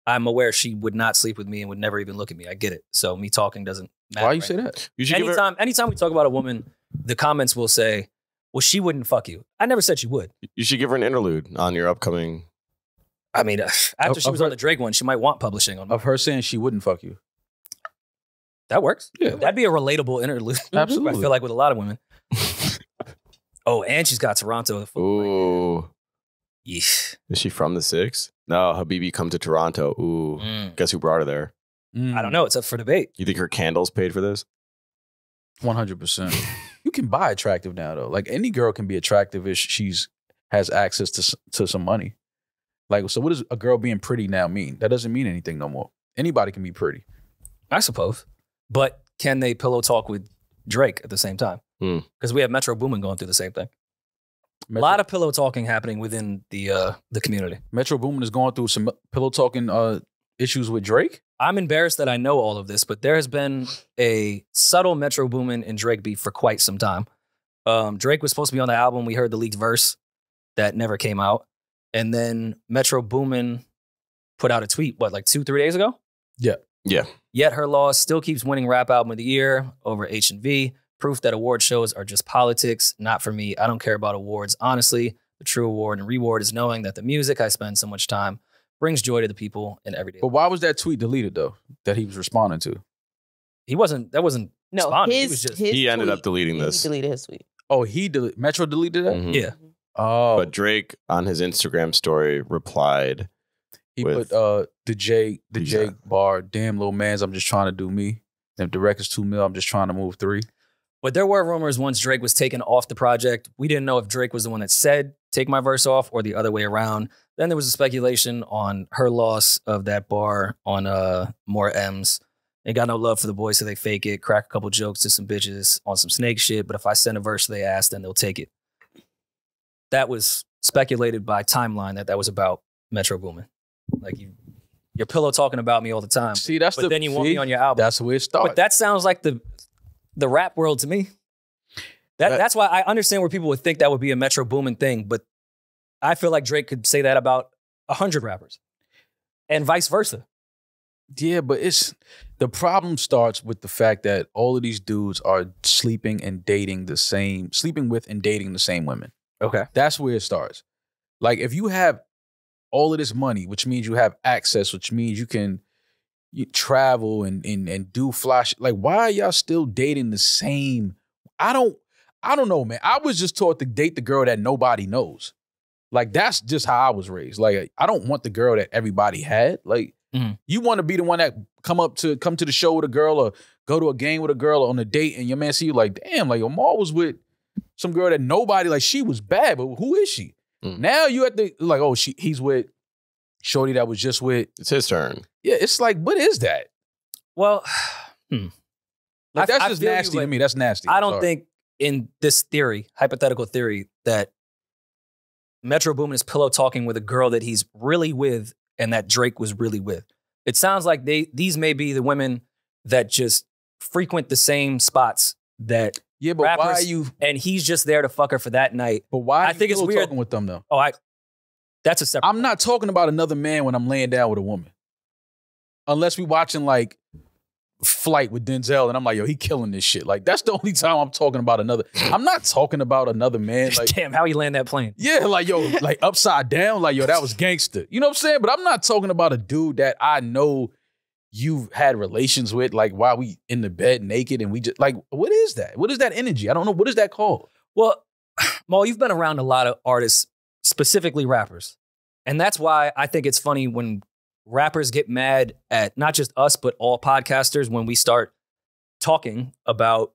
I'm aware she would not sleep with me and would never even look at me. I get it. So me talking doesn't matter. Why you say that? You should anytime we talk about a woman, the comments will say, well, she wouldn't fuck you. I never said she would. You should give her an interlude on your upcoming. I mean, after she was on the Drake one, she might want publishing on of her saying she wouldn't fuck you. That works. Yeah. That'd be a relatable interlude. Absolutely. I feel like with a lot of women. Oh, and she's got Toronto. Ooh. Yeesh. Is she from the 6? No, Habibi come to Toronto. Ooh. Guess who brought her there? I don't know. It's up for debate. You think her candles paid for this? 100%. You can buy attractive now, though. Like, any girl can be attractive if has access to some money. Like, so what does a girl being pretty now mean? That doesn't mean anything no more. Anybody can be pretty. I suppose. But can they pillow talk with Drake at the same time? Because we have Metro Boomin going through the same thing. A lot of pillow talking happening within the community. Metro Boomin is going through some pillow talking issues with Drake. I'm embarrassed that I know all of this, but there has been a subtle Metro Boomin and Drake beef for quite some time. Drake was supposed to be on the album. We heard the leaked verse that never came out. And then Metro Boomin put out a tweet, like 2-3 days ago? Yeah. Yet her loss still keeps winning Rap Album of the Year over H&V. Proof that award shows are just politics. Not for me. I don't care about awards. Honestly, the true award and reward is knowing that the music I spend so much time brings joy to the people in everyday. But why was that tweet deleted, though, that he was responding to? That wasn't responding. He ended up deleting this. He deleted his tweet. Oh, Metro deleted that? Yeah. Oh. But Drake on his Instagram story replied. He put the J bar, damn little mans, I'm just trying to do me. If the record's 2 mil, I'm just trying to move 3. But there were rumors once Drake was taken off the project. We didn't know if Drake was the one that said, take my verse off, or the other way around. Then there was a speculation on her loss of that bar on More M's. They got no love for the boys, so they fake it, crack a couple jokes to some bitches on some snake shit. But if I send a verse they ask, then they'll take it. That was speculated by Timeline that was about Metro Boomin. Like you're pillow talking about me all the time. See, then you want me on your album. That's the way it started. But that sounds like the rap world to me. That's why I understand where people would think that would be a Metro Boomin thing, but I feel like Drake could say that about 100 rappers and vice versa. Yeah, but the problem starts with the fact that all of these dudes are sleeping with and dating the same women. Okay. That's where it starts. Like, if you have all of this money, which means you have access, which means you can travel and do flash. Like, why are y'all still dating the same? I don't know, man. I was just taught to date the girl that nobody knows. Like, that's just how I was raised. Like, I don't want the girl that everybody had. Like, you want to be the one that come to the show with a girl or go to a game with a girl on a date, and your man see you like, damn, like Omar was with some girl that nobody, like, she was bad, but who is she? Now you at the, like, oh, he's with shorty that was just with. It's his turn. Yeah, it's like, what is that? Well, like, that's just nasty to me. That's nasty. I don't think in this theory, hypothetical theory, that Metro Boomin is pillow talking with a girl that he's really with and that Drake was really with. It sounds like these may be the women that just frequent the same spots that Yeah, but rappers, why are you? and he's just there to fuck her for that night. But why? I think it's weird talking with them though. That's a separate. I'm not talking about another man when I'm laying down with a woman, unless we watching like Flight with Denzel, and I'm like, yo, he killing this shit. Like that's the only time I'm talking about another. I'm not talking about another man. Like, damn, how he land that plane? Yeah, like yo, like upside down, like yo, that was gangster. You know what I'm saying? But I'm not talking about a dude that I know you've had relations with, like while we in the bed naked and we just like, what is that? What is that energy? I don't know. What is that called? Well, Mo, you've been around a lot of artists, specifically rappers, and that's why I think it's funny when rappers get mad at not just us, but all podcasters when we start talking about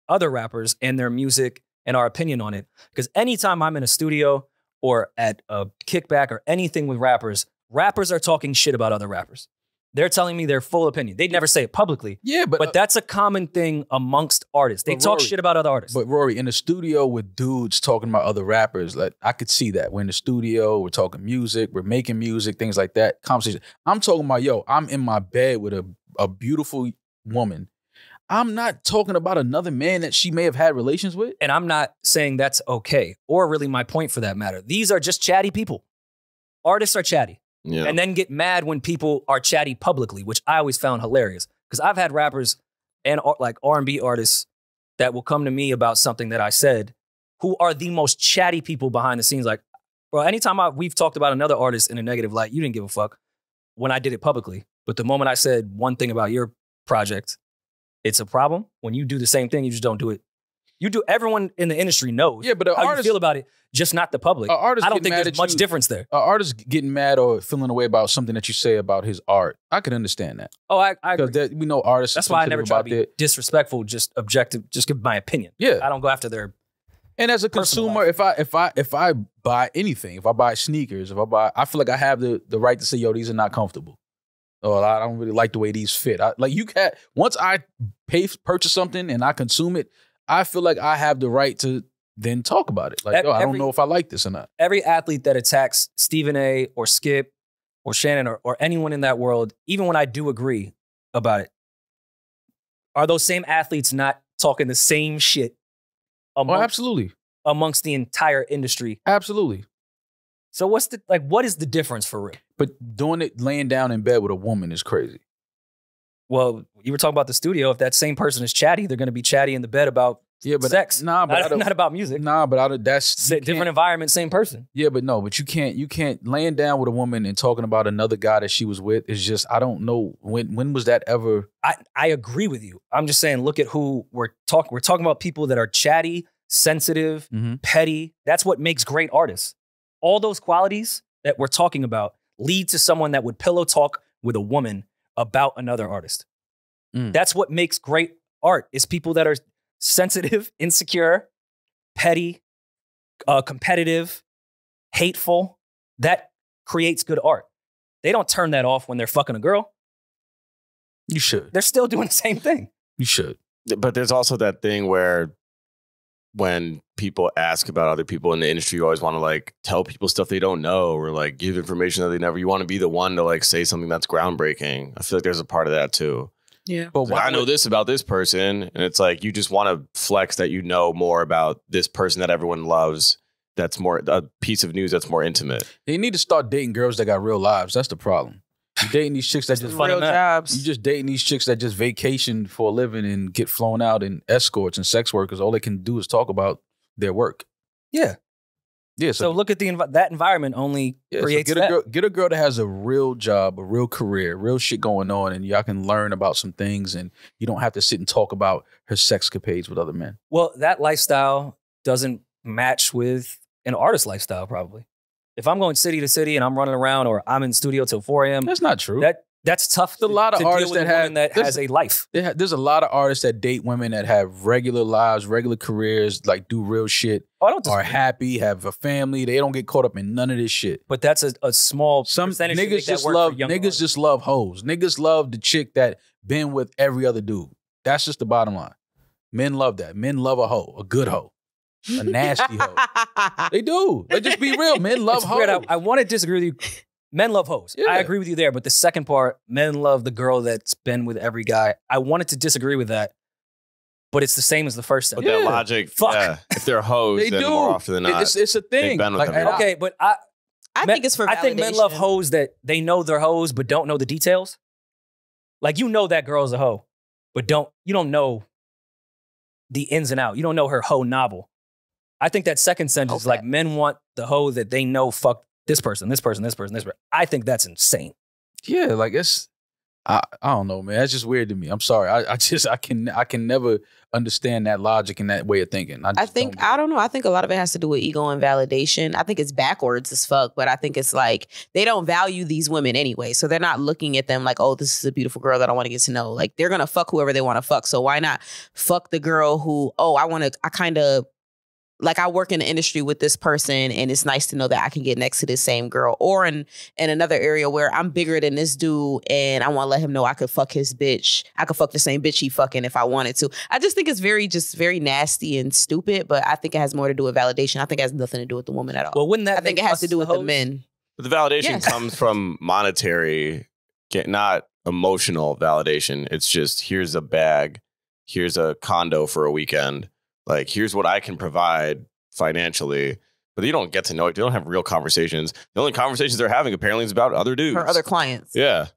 other rappers and their music and our opinion on it. Because anytime I'm in a studio or at a kickback or anything with rappers, rappers are talking shit about other rappers. They're telling me their full opinion. They'd never say it publicly. Yeah, but that's a common thing amongst artists. They talk shit about other artists. But Rory, in the studio with dudes talking about other rappers, like I could see that. We're in the studio, we're talking music, we're making music, things like that. Conversation. I'm talking about, yo, I'm in my bed with a beautiful woman. I'm not talking about another man that she may have had relations with. And I'm not saying that's okay, or really my point for that matter. These are just chatty people. Artists are chatty. Yeah. And then get mad when people are chatty publicly, which I always found hilarious. Because I've had rappers and like R&B artists that will come to me about something that I said who are the most chatty people behind the scenes. Like, bro, anytime we've talked about another artist in a negative light, you didn't give a fuck when I did it publicly. But the moment I said one thing about your project, it's a problem. When you do the same thing, you just don't do it. You do. Everyone in the industry knows how you feel about it, just not the public. I don't think there's much difference there. An artist getting mad or feeling away about something that you say about his art, I can understand that. Oh, I agree. Because we know artists. That's why I never try to be disrespectful, just objective, just give my opinion. Yeah, I don't go after their. And as a consumer, if I buy anything, if I buy sneakers, I feel like I have the right to say, yo, these are not comfortable. Or I don't really like the way these fit. Once I purchase something and I consume it, I feel like I have the right to then talk about it. Like, I don't know if I like this or not. Every athlete that attacks Stephen A. or Skip or Shannon or anyone in that world, even when I do agree about it, are those same athletes not talking the same shit absolutely. Amongst the entire industry? Absolutely. So what is the difference for real? But doing it laying down in bed with a woman is crazy. Well, you were talking about the studio. If that same person is chatty, they're going to be chatty in the bed about sex. Nah, but not about music. Nah, but that's different environment, same person. Yeah, but no, but you can't laying down with a woman and talking about another guy that she was with is just, I don't know when was that ever. I agree with you. I'm just saying, look at who we're talking. We're talking about people that are chatty, sensitive, petty. That's what makes great artists. All those qualities that we're talking about lead to someone that would pillow talk with a woman about another artist. That's what makes great art, is people that are sensitive, insecure, petty, competitive, hateful. That creates good art. They don't turn that off when they're fucking a girl. You should. They're still doing the same thing. You should. But there's also that thing where when people ask about other people in the industry, you always want to like tell people stuff they don't know or like give information that they never. You want to be the one to like say something that's groundbreaking. I feel like there's a part of that too. Yeah. But I know this about this person, and it's like you just want to flex that you know more about this person that everyone loves. That's more a piece of news that's more intimate. They need to start dating girls that got real lives. That's the problem. You dating these chicks that just real jobs. You just dating these chicks that just vacation for a living and get flown out in escorts and sex workers. All they can do is talk about their work. Yeah. Yeah. So look at that environment only creates that. Get a girl that has a real job, a real career, real shit going on, and y'all can learn about some things, and you don't have to sit and talk about her sexcapades with other men. Well, that lifestyle doesn't match with an artist lifestyle, probably. If I'm going city to city and I'm running around or I'm in studio till 4 a.m. That's not true. That's tough. There's a lot of artists that has a life. There's a lot of artists that date women that have regular lives, regular careers, like do real shit. Are happy, have a family. They don't get caught up in none of this shit. But that's a small percentage. Niggas just love hoes. Niggas love the chick that been with every other dude. That's just the bottom line. Men love that. Men love a hoe, a good hoe. A nasty hoe. They do. Let's just be real. Men love hoes. I want to disagree with you. Men love hoes. Yeah. I agree with you there. But the second part, men love the girl that's been with every guy. I wanted to disagree with that but it's the same as the first But sentence. that logic, Fuck. yeah, if they're hoes, They then do. more often than not, It's a thing. they've been with Like, them. and Okay, but I think it's for validation. I think men love hoes that they know they're hoes but don't know the details. Like you know that girl's a hoe, but you don't know the ins and out. You don't know her hoe novel. I think that second sentence is like men want the hoe that they know fuck this person, this person, this person, this person. I think that's insane. Yeah, like it's I don't know, man. That's just weird to me. I'm sorry. I can never understand that logic and that way of thinking. I don't know. I think a lot of it has to do with ego and validation. I think it's backwards as fuck, but I think it's like they don't value these women anyway. So they're not looking at them like, oh, this is a beautiful girl that I want to get to know. Like they're gonna fuck whoever they want to fuck. So why not fuck the girl who, I work in the industry with this person and it's nice to know that I can get next to this same girl. Or in another area where I'm bigger than this dude and I want to let him know I could fuck his bitch. I could fuck the same bitch he fucking if I wanted to. I just think it's very nasty and stupid, but I think it has more to do with validation. I think it has nothing to do with the woman at all. Well, wouldn't that I think it has to do with the men. But the validation comes from monetary, not emotional validation. It's just, here's a bag, here's a condo for a weekend. Like, here's what I can provide financially. But you don't get to know it. You don't have real conversations. The only conversations they're having apparently is about other dudes. Her other clients. Yeah.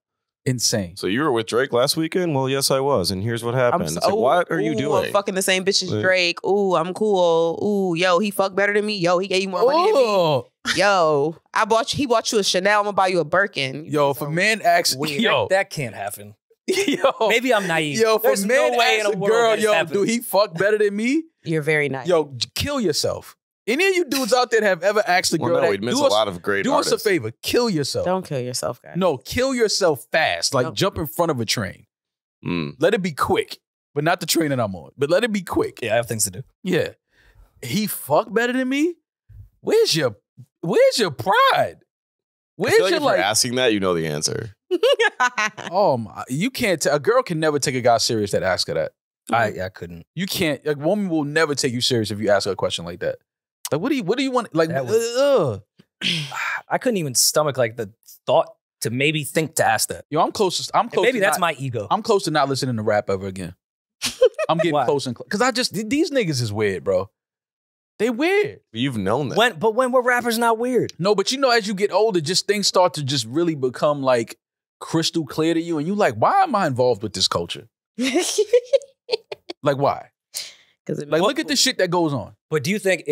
Insane. So you were with Drake last weekend? Well, yes, I was. And here's what happened. It's like, what are you doing? I'm fucking the same bitch as Drake. Ooh, I'm cool. Ooh, yo, he fucked better than me. Yo, he gave you more money than me. Yo, he bought you a Chanel. I'm gonna buy you a Birkin. Yo, if a man asks, that can't happen. Yo, maybe I'm naive. Yo, if there's a man no way in asks a a world girl, that yo, happens. do he fuck better than me? You're very nice. Yo, kill yourself. Any of you dudes out there that have ever asked a girl that, we'd miss a lot of great do artists. us a favor, kill yourself. Don't kill yourself, guys. No, kill yourself fast. Like jump in front of a train. Let it be quick, but not the train that I'm on. But let it be quick. Yeah, I have things to do. Yeah, he fuck better than me. Where's your pride? Where's I feel like your if you're asking that, you know the answer. Oh my! You can't. A girl can never take a guy serious that asks her that. I couldn't. You can't. A woman will never take you serious if you ask her a question like that. Like, what do you want? Like, I couldn't even stomach like the thought to maybe think to ask that. Yo, I'm close. Maybe that's my ego. I'm close to not listening to rap ever again. I'm getting close and close because these niggas is weird, bro. They weird. You've known that. But when were rappers not weird? No, but you know, as you get older, just things start to just really become like crystal clear to you, and you like, why am I involved with this culture? Like, why? Like, look at the shit that goes on. But do you think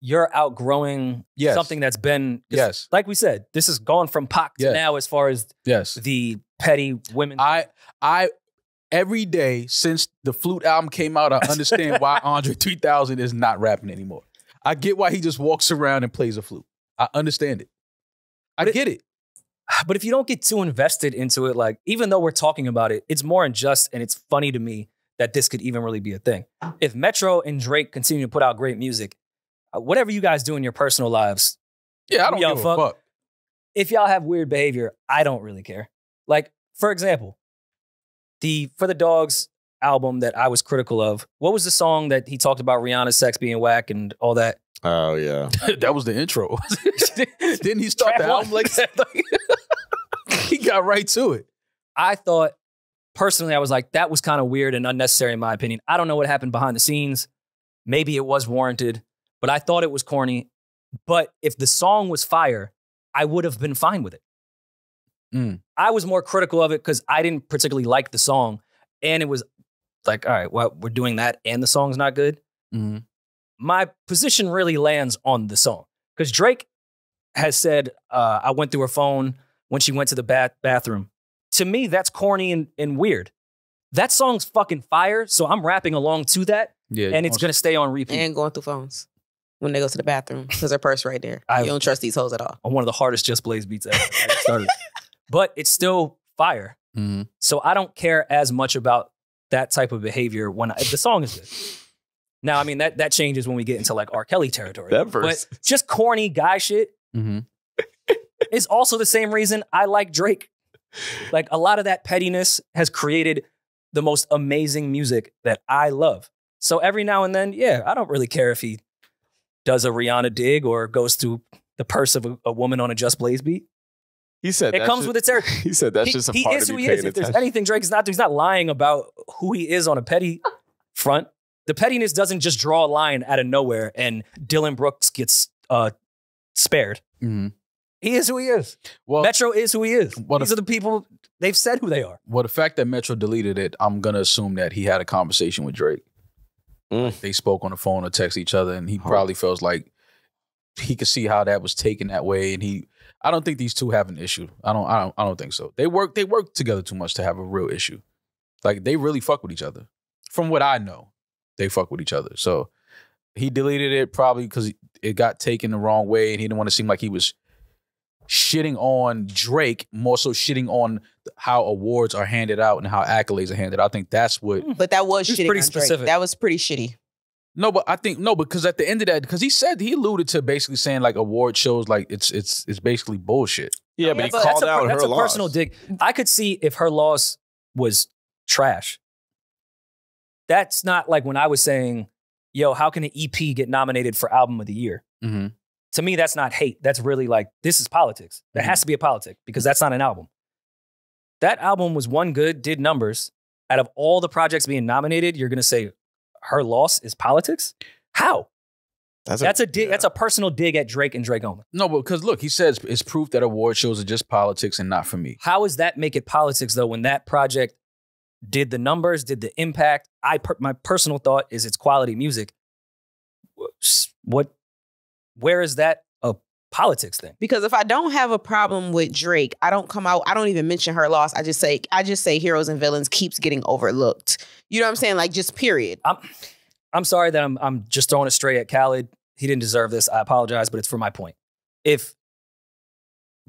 you're outgrowing something that's been, like we said, this has gone from Pac to now as far as the petty women. I every day since the Flute album came out, I understand why Andre 3000 is not rapping anymore. I get why he just walks around and plays a flute. I understand it. I get it. But if you don't get too invested into it, like, even though we're talking about it, it's more unjust and it's funny to me that this could even really be a thing. If Metro and Drake continue to put out great music, whatever you guys do in your personal lives, I don't give a fuck. If y'all have weird behavior, I don't really care. Like, for example, For the Dogs album that I was critical of, what was the song that he talked about Rihanna's sex being whack and all that? Oh, yeah. That was the intro. Didn't he start the album like that? He got right to it. I thought, personally, I was like, that was kind of weird and unnecessary in my opinion. I don't know what happened behind the scenes. Maybe it was warranted, but I thought it was corny. But if the song was fire, I would have been fine with it. I was more critical of it because I didn't particularly like the song. And it was like, all right, well, we're doing that and the song's not good. My position really lands on the song. Because Drake has said, I went through her phone when she went to the bathroom. To me, that's corny and weird. That song's fucking fire, so I'm rapping along to that, and it's going to stay on repeat. And going through phones when they go to the bathroom because their purse right there. You don't trust these hoes at all. On one of the hardest Just Blaze beats ever. Started. But it's still fire. So I don't care as much about that type of behavior when the song is good. Now, I mean, that changes when we get into like R. Kelly territory. That verse. But just corny guy shit is also the same reason I like Drake. Like, a lot of that pettiness has created the most amazing music that I love. So every now and then, I don't really care if he does a Rihanna dig or goes to the purse of a woman on a Just Blaze beat. He said it comes with its territory. He said that's just a part of who me he paying is. If there's attention. anything Drake is not, he's not lying about who he is on a petty front. The pettiness doesn't just draw a line out of nowhere and Dillon Brooks gets spared. Mm-hmm. He is who he is. Well, Metro is who he is. These are the people, they've said who they are. Well, the fact that Metro deleted it, I'm going to assume that he had a conversation with Drake. They spoke on the phone or text each other, and he probably feels like he could see how that was taken that way. And I don't think these two have an issue. I don't think so. They work together too much to have a real issue. Like, they really fuck with each other. From what I know, they fuck with each other. So he deleted it probably because it got taken the wrong way, and he didn't want to seem like he was shitting on Drake, more so shitting on how awards are handed out and how accolades are handed out. I think that's what. But that was shitting pretty on specific. Drake. That was pretty shitty. No, but I think because at the end of that, because he alluded to basically saying like award shows like it's basically bullshit. Yeah, but he called out her loss. That's a personal dig. I could see if her loss was trash. That's not like when I was saying, yo, how can an EP get nominated for Album of the Year? Mm-hmm. To me, that's not hate. That's really like, this is politics. There has to be a politic because that's not an album. That album was one good, did numbers. Out of all the projects being nominated, you're going to say her loss is politics? How? That's a dig. Yeah. That's a personal dig at Drake and Drake only. No, but because look, he says it's proof that award shows are just politics and not for me. How does that make it politics though when that project did the numbers, did the impact? My personal thought is it's quality music. Where is that a politics thing? Because if I don't have a problem with Drake, I don't come out, I don't even mention her loss. I just say Heroes and Villains keeps getting overlooked. You know what I'm saying? Like, just period. I'm sorry that I'm just throwing it straight at Khaled. He didn't deserve this. I apologize, but it's for my point. If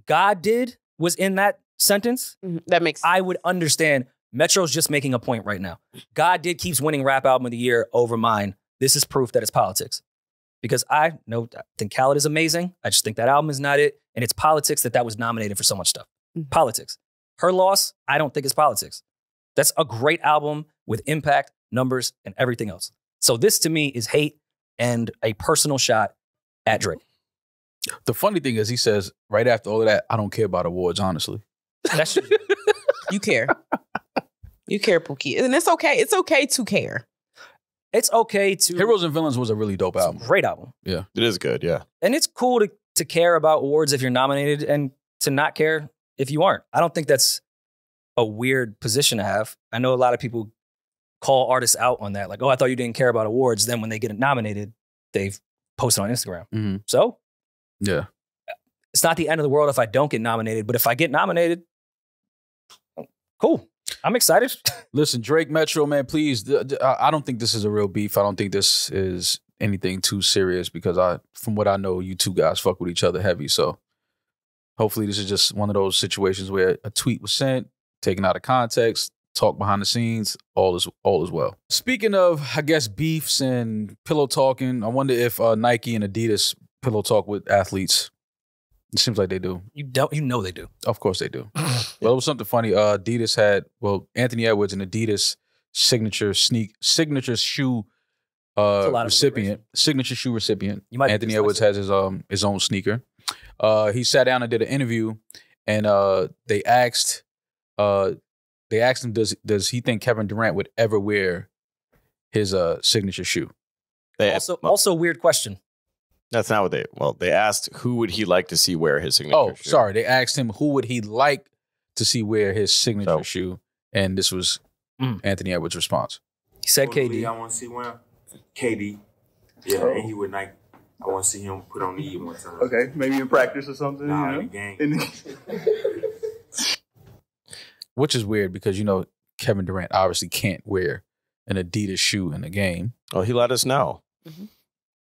God did was in that sentence, that makes sense. I would understand. Metro's just making a point right now. God did keeps winning Rap Album of the Year over mine. This is proof that it's politics. Because I think Khaled is amazing. I just think that album is not it. And it's politics that was nominated for so much stuff. Politics. Her loss, I don't think is politics. That's a great album with impact, numbers, and everything else. So this to me is hate and a personal shot at Drake. The funny thing is he says right after all of that, I don't care about awards, honestly. That's you care. You care, Pookie. And it's okay. It's okay to care. It's okay to... Heroes and Villains was a really dope album. Great album. Yeah. It is good, yeah. And it's cool to care about awards if you're nominated and to not care if you aren't. I don't think that's a weird position to have. I know a lot of people call artists out on that. Like, oh, I thought you didn't care about awards. Then when they get nominated, they've posted on Instagram. Mm-hmm. So? Yeah. It's not the end of the world if I don't get nominated. But if I get nominated, cool. I'm excited. Listen, Drake, Metro, man, please. I don't think this is a real beef. I don't think this is anything too serious because from what I know, you two guys fuck with each other heavy. So hopefully this is just one of those situations where a tweet was sent, taken out of context, talk behind the scenes, all is well. Speaking of, I guess, beefs and pillow talking, I wonder if Nike and Adidas pillow talk with athletes. It seems like they do. You know they do. Of course they do. Well, it was something funny. Adidas had, Anthony Edwards, an Adidas signature shoe recipient. Signature shoe recipient. Anthony Edwards has his own sneaker. He sat down and did an interview, and they asked him, does he think Kevin Durant would ever wear his signature shoe? Also weird question. That's not what they asked who would he like to see wear his signature shoe. Sorry. They asked him who would he like to see wear his signature shoe. And this was Anthony Edwards' response. He said KD. I want to see wear KD. Yeah, and he would like, I want to see him put on the E one time. Okay, maybe in practice or something. Nah, you know? in the game. Which is weird because, Kevin Durant obviously can't wear an Adidas shoe in the game. Oh, he let us know. Mm-hmm.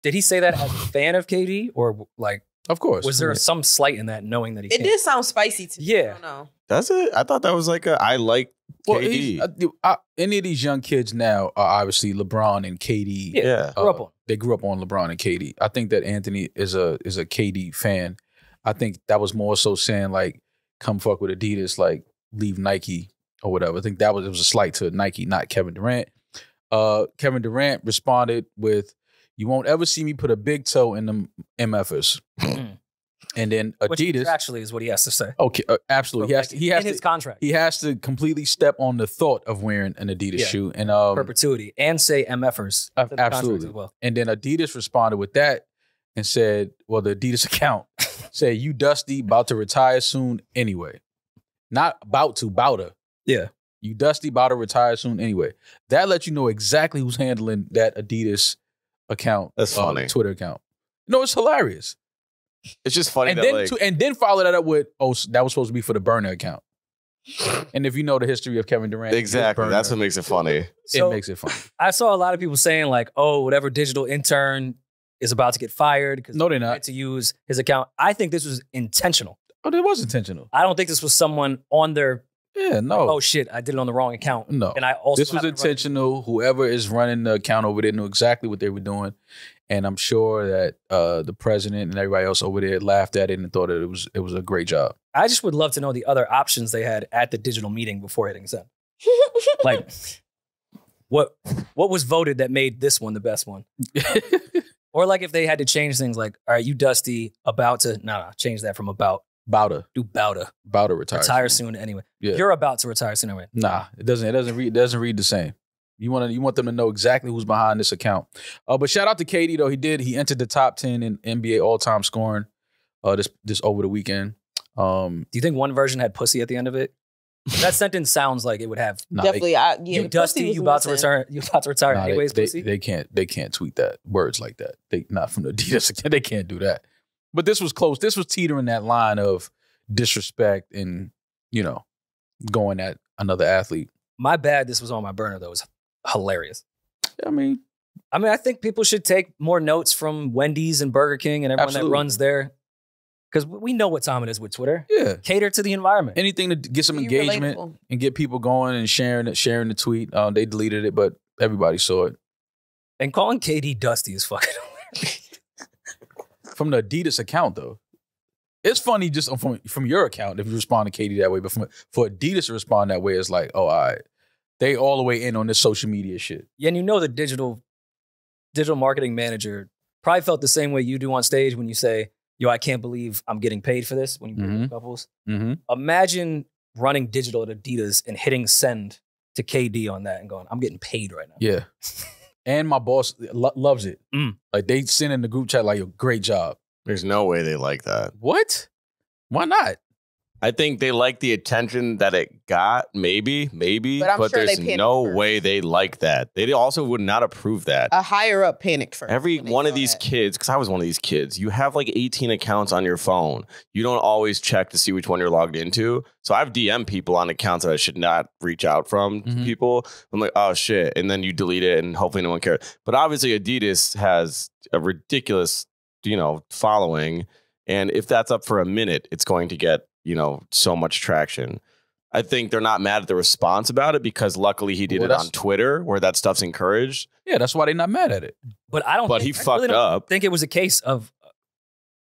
Did he say that as a fan of KD or like? Of course. Was there some slight in that, knowing that he? It did sound spicy to me. Yeah. I don't know. Does it? I thought that was like I like KD. Any of these young kids now are obviously LeBron and KD. Yeah. They grew up on LeBron and KD. I think that Anthony is a KD fan. I think that was more so saying like, come fuck with Adidas, like leave Nike or whatever. I think it was a slight to Nike, not Kevin Durant. Kevin Durant responded with, "You won't ever see me put a big toe in them MFers." And then Which Adidas actually is what he has to say. Okay, absolutely. He has in his contract. He has to completely step on the thought of wearing an Adidas shoe and perpetuity and say MFers. Absolutely. As well. And then Adidas responded with that and said, well, the Adidas account said, "You Dusty about to retire soon anyway." Not about to, bouta. Yeah. You Dusty about to retire soon anyway. That lets you know exactly who's handling that Adidas account. That's funny. Twitter account. No, it's hilarious. It's just funny And that then and then follow that up with, oh, that was supposed to be for the burner account. And if you know the history of Kevin Durant, exactly, that's what makes it funny. So, it makes it funny. I saw a lot of people saying like, "Oh, whatever digital intern is about to get fired because no, they're not to use his account." I think this was intentional. Oh, it was intentional. I don't think this was someone on their. Yeah, no. Oh shit, I did it on the wrong account. No, and I also this was intentional. Whoever is running the account over there knew exactly what they were doing, and I'm sure that the president and everybody else over there laughed at it and thought that it was a great job. I just would love to know the other options they had at the digital meeting before hitting send. Like, what was voted that made this one the best one? Or like if they had to change things, like, all right, you Dusty about to change that from about. Bouta. Do Bouta. Bouta retire soon anyway. Yeah. You're about to retire soon anyway. Nah, it doesn't read the same. You want them to know exactly who's behind this account. But shout out to KD though. He entered the top 10 in NBA all-time scoring this over the weekend. Do you think one version had pussy at the end of it? That sentence sounds like it would have. Definitely. You Dusty, you about to retire anyways, pussy? They can't tweet that. Words like that. They not from the Adidas. They can't do that. But this was close. This was teetering that line of disrespect and, going at another athlete. My bad this was on my burner, though. It was hilarious. I mean, I think people should take more notes from Wendy's and Burger King and everyone that runs there. Because we know what time it is with Twitter. Yeah. Cater to the environment. Anything to get some engagement and get people going and sharing the tweet. They deleted it, but everybody saw it. And calling KD Dusty is fucking hilarious. From the Adidas account, though. It's funny just from your account if you respond to KD that way, but for Adidas to respond that way, it's like, oh, all right. They all the way in on this social media shit. Yeah, and the digital marketing manager probably felt the same way you do on stage when you say, yo, I can't believe I'm getting paid for this when you bring couples. Mm-hmm. Imagine running digital at Adidas and hitting send to KD on that and going, I'm getting paid right now. Yeah. And my boss loves it. Like they send in the group chat like, yo, great job. There's no way they like that. What? Why not? I think they like the attention that it got, maybe, but sure there's no way they like that. They also would not approve that. A higher up panicked first. Every one of these kids, because I was one of these kids, you have like 18 accounts on your phone. You don't always check to see which one you're logged into. So I've DM'd people on accounts that I should not reach out from people. I'm like, oh shit. And then you delete it and hopefully no one cares. But obviously Adidas has a ridiculous, following. And if that's up for a minute, it's going to get so much traction. I think they're not mad at the response about it because luckily he did it on Twitter where that stuff's encouraged. Yeah, that's why they're not mad at it. But I don't. But he fucked up. I think it was a case of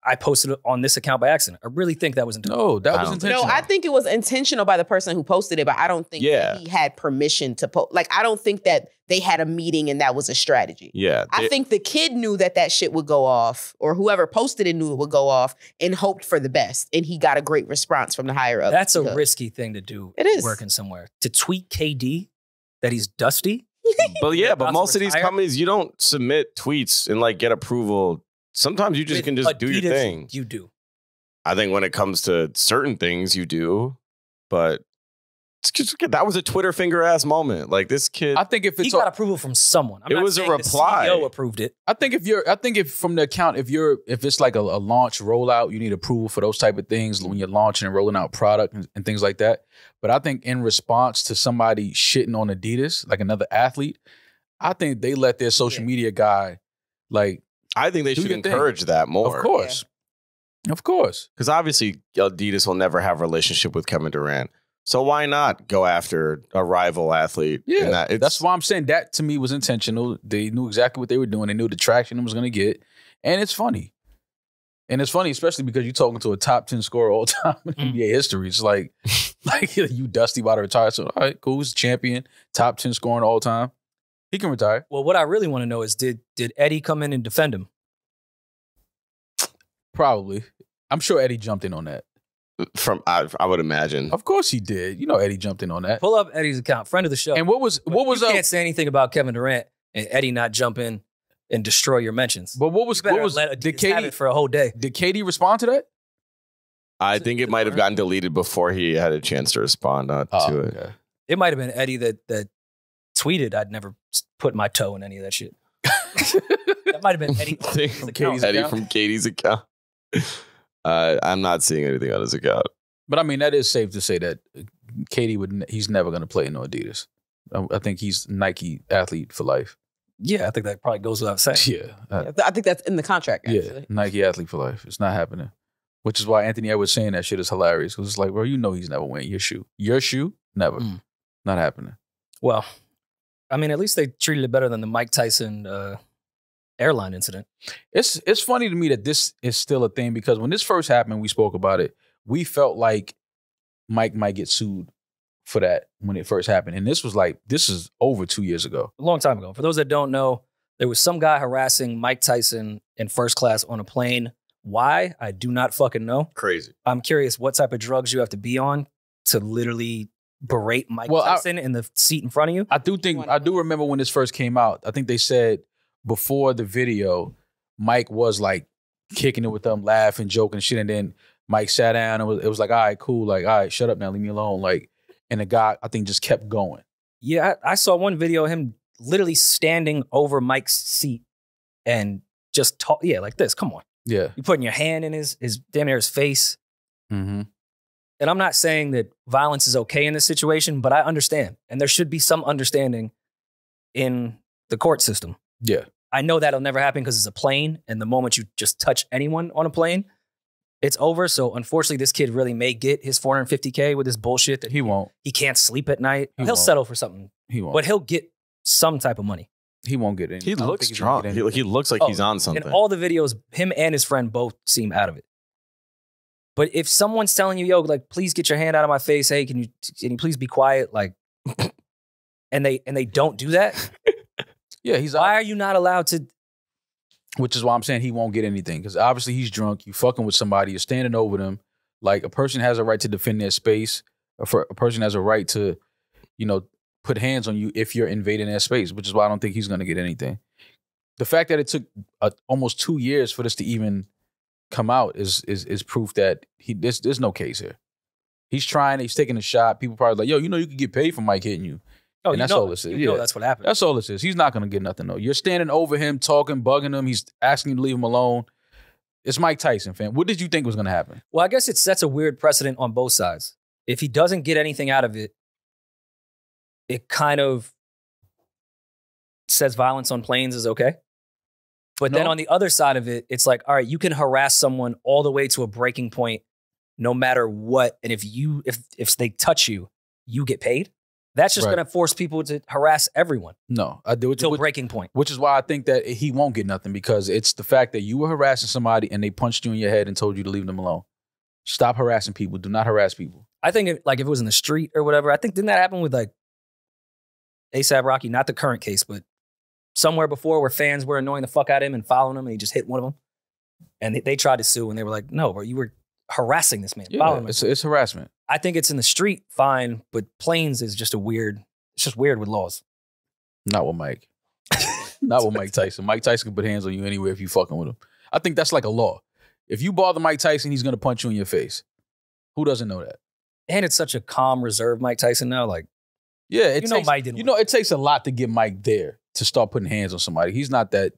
I posted it on this account by accident. I really think that was intentional. No, that was intentional. No, I think it was intentional by the person who posted it, but I don't think that he had permission to post. Like, I don't think that they had a meeting and that was a strategy. Yeah. I think the kid knew that shit would go off, or whoever posted it knew it would go off and hoped for the best. And he got a great response from the higher up. That's a risky thing to do. It is. Working somewhere. To tweet KD that he's dusty. But most of these companies, you don't submit tweets and like get approval. Sometimes you just can just do your thing. You do. I think when it comes to certain things, you do. But that was a Twitter finger ass moment. Like this kid, I think if it's he got approval from someone. It was a reply. The CEO approved it. I think if from the account, if it's like a launch rollout, you need approval for those type of things when you're launching and rolling out product and things like that. But I think in response to somebody shitting on Adidas, like another athlete, I think they let their social media guy like. I think they should encourage that more. Of course. Yeah. Of course. Because obviously Adidas will never have a relationship with Kevin Durant. So why not go after a rival athlete? Yeah, that's why I'm saying that to me was intentional. They knew exactly what they were doing. They knew the traction it was going to get. And it's funny. And it's funny, especially because you're talking to a top 10 scorer all time in NBA history. It's like you Dusty about to retire. So, all right, cool. He's a champion, top 10 scoring all time. He can retire. Well, what I really want to know is did Eddie come in and defend him? Probably. I'm sure Eddie jumped in on that. I would imagine. Of course he did. You know Eddie jumped in on that. Pull up Eddie's account, friend of the show. And what was you can't say anything about Kevin Durant and Eddie not jump in and destroy your mentions. But what was let did Adidas have it for a whole day? Did KD respond to that? I think it might have gotten deleted before he had a chance to respond to it. Okay. It might have been Eddie that tweeted I'd never put my toe in any of that shit. That might have been Eddie from Katie's account. I'm not seeing anything on his account. But I mean, that is safe to say that KD he's never going to play in no Adidas. I think he's Nike athlete for life. Yeah, I think that probably goes without saying. Yeah. I think that's in the contract, actually. Yeah, Nike athlete for life. It's not happening. Which is why Anthony Edwards saying that shit is hilarious. Because it's like, bro, you know he's never wearing your shoe. Your shoe? Never. Not happening. Well, I mean, at least they treated it better than the Mike Tyson airline incident. It's funny to me that this is still a thing because when this first happened, we spoke about it. We felt like Mike might get sued for that when it first happened. And this is over 2 years ago. A long time ago. For those that don't know, there was some guy harassing Mike Tyson in first class on a plane. Why? I do not fucking know. Crazy. I'm curious what type of drugs you have to be on to literally berate Mike Tyson in the seat in front of you. I do remember when this first came out. I think they said before the video, Mike was like kicking it with them, laughing, joking, shit, and then Mike sat down and it was like, all right, cool, like, all right, shut up now, leave me alone, like, and the guy I think just kept going. Yeah, I saw one video of him literally standing over Mike's seat and just talk. Yeah, like this. Come on. Yeah, you putting your hand in his damn near his face. Mm-hmm. And I'm not saying that violence is okay in this situation, but I understand. And there should be some understanding in the court system. Yeah. I know that'll never happen because it's a plane. And the moment you just touch anyone on a plane, it's over. So unfortunately, this kid really may get his $450K with this bullshit that he won't. He can't sleep at night. He'll won't. Settle for something. He won't. But he'll get some type of money. He won't get any. He looks strong. He looks like he's on something. In all the videos, him and his friend both seem out of it. But if someone's telling you, yo, like, please get your hand out of my face. Hey, can you please be quiet? Like, and they don't do that. Yeah, why are you not allowed to? Which is why I'm saying he won't get anything because obviously he's drunk. You fucking with somebody. You're standing over them. Like a person has a right to defend their space. A person has a right to, put hands on you if you're invading their space. Which is why I don't think he's going to get anything. The fact that it took almost 2 years for this to even come out is proof that there's no case here. He's trying. He's taking a shot. People probably like, yo, you could get paid for Mike hitting you. Oh, and that's all this is. Yeah, that's what happened. That's all this is. He's not going to get nothing, though. You're standing over him, talking, bugging him. He's asking you to leave him alone. It's Mike Tyson, fam. What did you think was going to happen? Well, I guess it sets a weird precedent on both sides. If he doesn't get anything out of it, it kind of says violence on planes is okay. But then on the other side of it, it's like, all right, you can harass someone all the way to a breaking point no matter what. And if they touch you, you get paid. That's just going to force people to harass everyone. No, I do it till breaking point. Which is why I think that he won't get nothing because it's the fact that you were harassing somebody and they punched you in your head and told you to leave them alone. Stop harassing people. Do not harass people. I think if it was in the street or whatever, I think didn't that happen with like A$AP Rocky? Not the current case, but somewhere before where fans were annoying the fuck out of him and following him and he just hit one of them. And they tried to sue and they were like, no, bro, you were harassing this man. Yeah, it's harassment. I think it's in the street, fine, but planes is just it's just weird with laws. Not with Mike. Not with Mike Tyson. Mike Tyson can put hands on you anywhere if you fucking with him. I think that's like a law. If you bother Mike Tyson, he's going to punch you in your face. Who doesn't know that? And it's such a calm, reserved Mike Tyson now. Like, yeah, it takes a lot to get Mike there to start putting hands on somebody. He's not that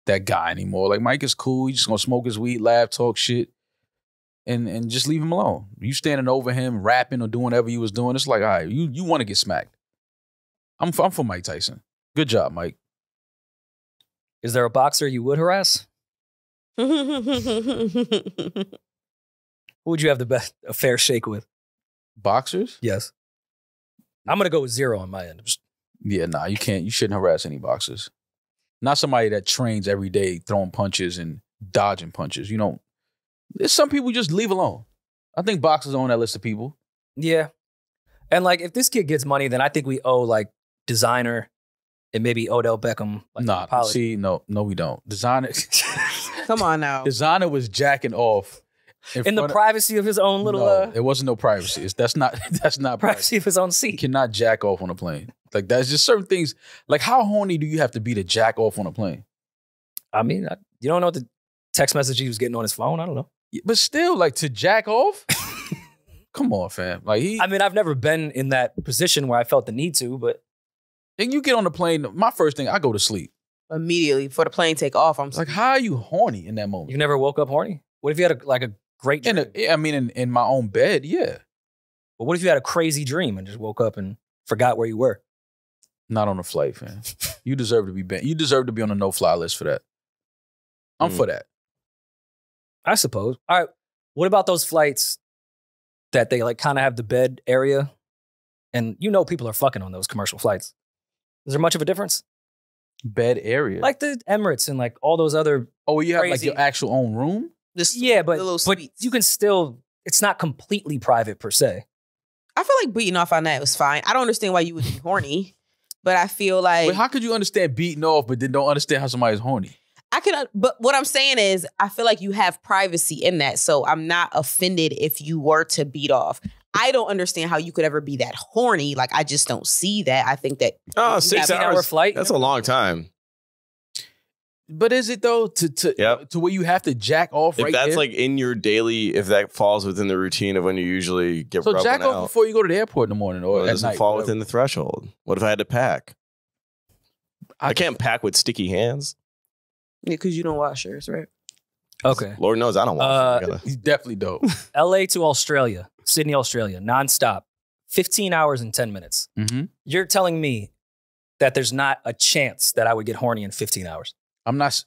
guy anymore. Like, Mike is cool. He's just going to smoke his weed, laugh, talk shit. And just leave him alone. You standing over him, rapping or doing whatever you was doing, it's like, all right, you want to get smacked. I'm for Mike Tyson. Good job, Mike. Is there a boxer you would harass? Who would you have a fair shake with? Boxers? Yes. I'm going to go with 0 on my end. Yeah, nah, you can't. You shouldn't harass any boxers. Not somebody that trains every day throwing punches and dodging punches. There's some people you just leave alone. I think boxers are on that list of people. Yeah. And like, if this kid gets money, then I think we owe like Designer and maybe Odell Beckham. Like, no, we don't. Designer. Come on now. Designer was jacking off in the privacy of his own little. No, it wasn't no privacy. That's not privacy of his own seat. You cannot jack off on a plane. Like that's just certain things. Like how horny do you have to be to jack off on a plane? I mean, you don't know what the text message he was getting on his phone. I don't know. But still, like to jack off. Come on, fam. Like I mean, I've never been in that position where I felt the need to, but. And you get on the plane, my first thing, I go to sleep. Immediately before the plane take off, I'm like, how are you horny in that moment? You never woke up horny? What if you had a great dream? In my own bed, yeah. But what if you had a crazy dream and just woke up and forgot where you were? Not on a flight, fam. You deserve to be banned. You deserve to be on a no-fly list for that. I'm for that. I suppose. All right. What about those flights that they like kind of have the bed area? And you know people are fucking on those commercial flights. Is there much of a difference? Bed area? Like the Emirates and like all those other you have like your actual own room? But you can still, it's not completely private per se. I feel like beating off on that was fine. I don't understand why you would be horny, but I feel like... But how could you understand beating off but then don't understand how somebody's horny? But what I'm saying is, I feel like you have privacy in that, so I'm not offended if you were to beat off. I don't understand how you could ever be that horny. Like, I just don't see that. I think that 6 hour flight. That's a long time. But is it though to where you have to jack off? If that's like in your daily, if that falls within the routine of when you usually get so jack off before you go to the airport in the morning or it doesn't fall within the threshold. What if I had to pack? I can't pack with sticky hands. Yeah, because you don't wash yours, right? Okay. Lord knows I don't wash them. You definitely don't. LA to Australia, Sydney, Australia, nonstop, 15 hours and 10 minutes. Mm-hmm. You're telling me that there's not a chance that I would get horny in 15 hours? I'm not.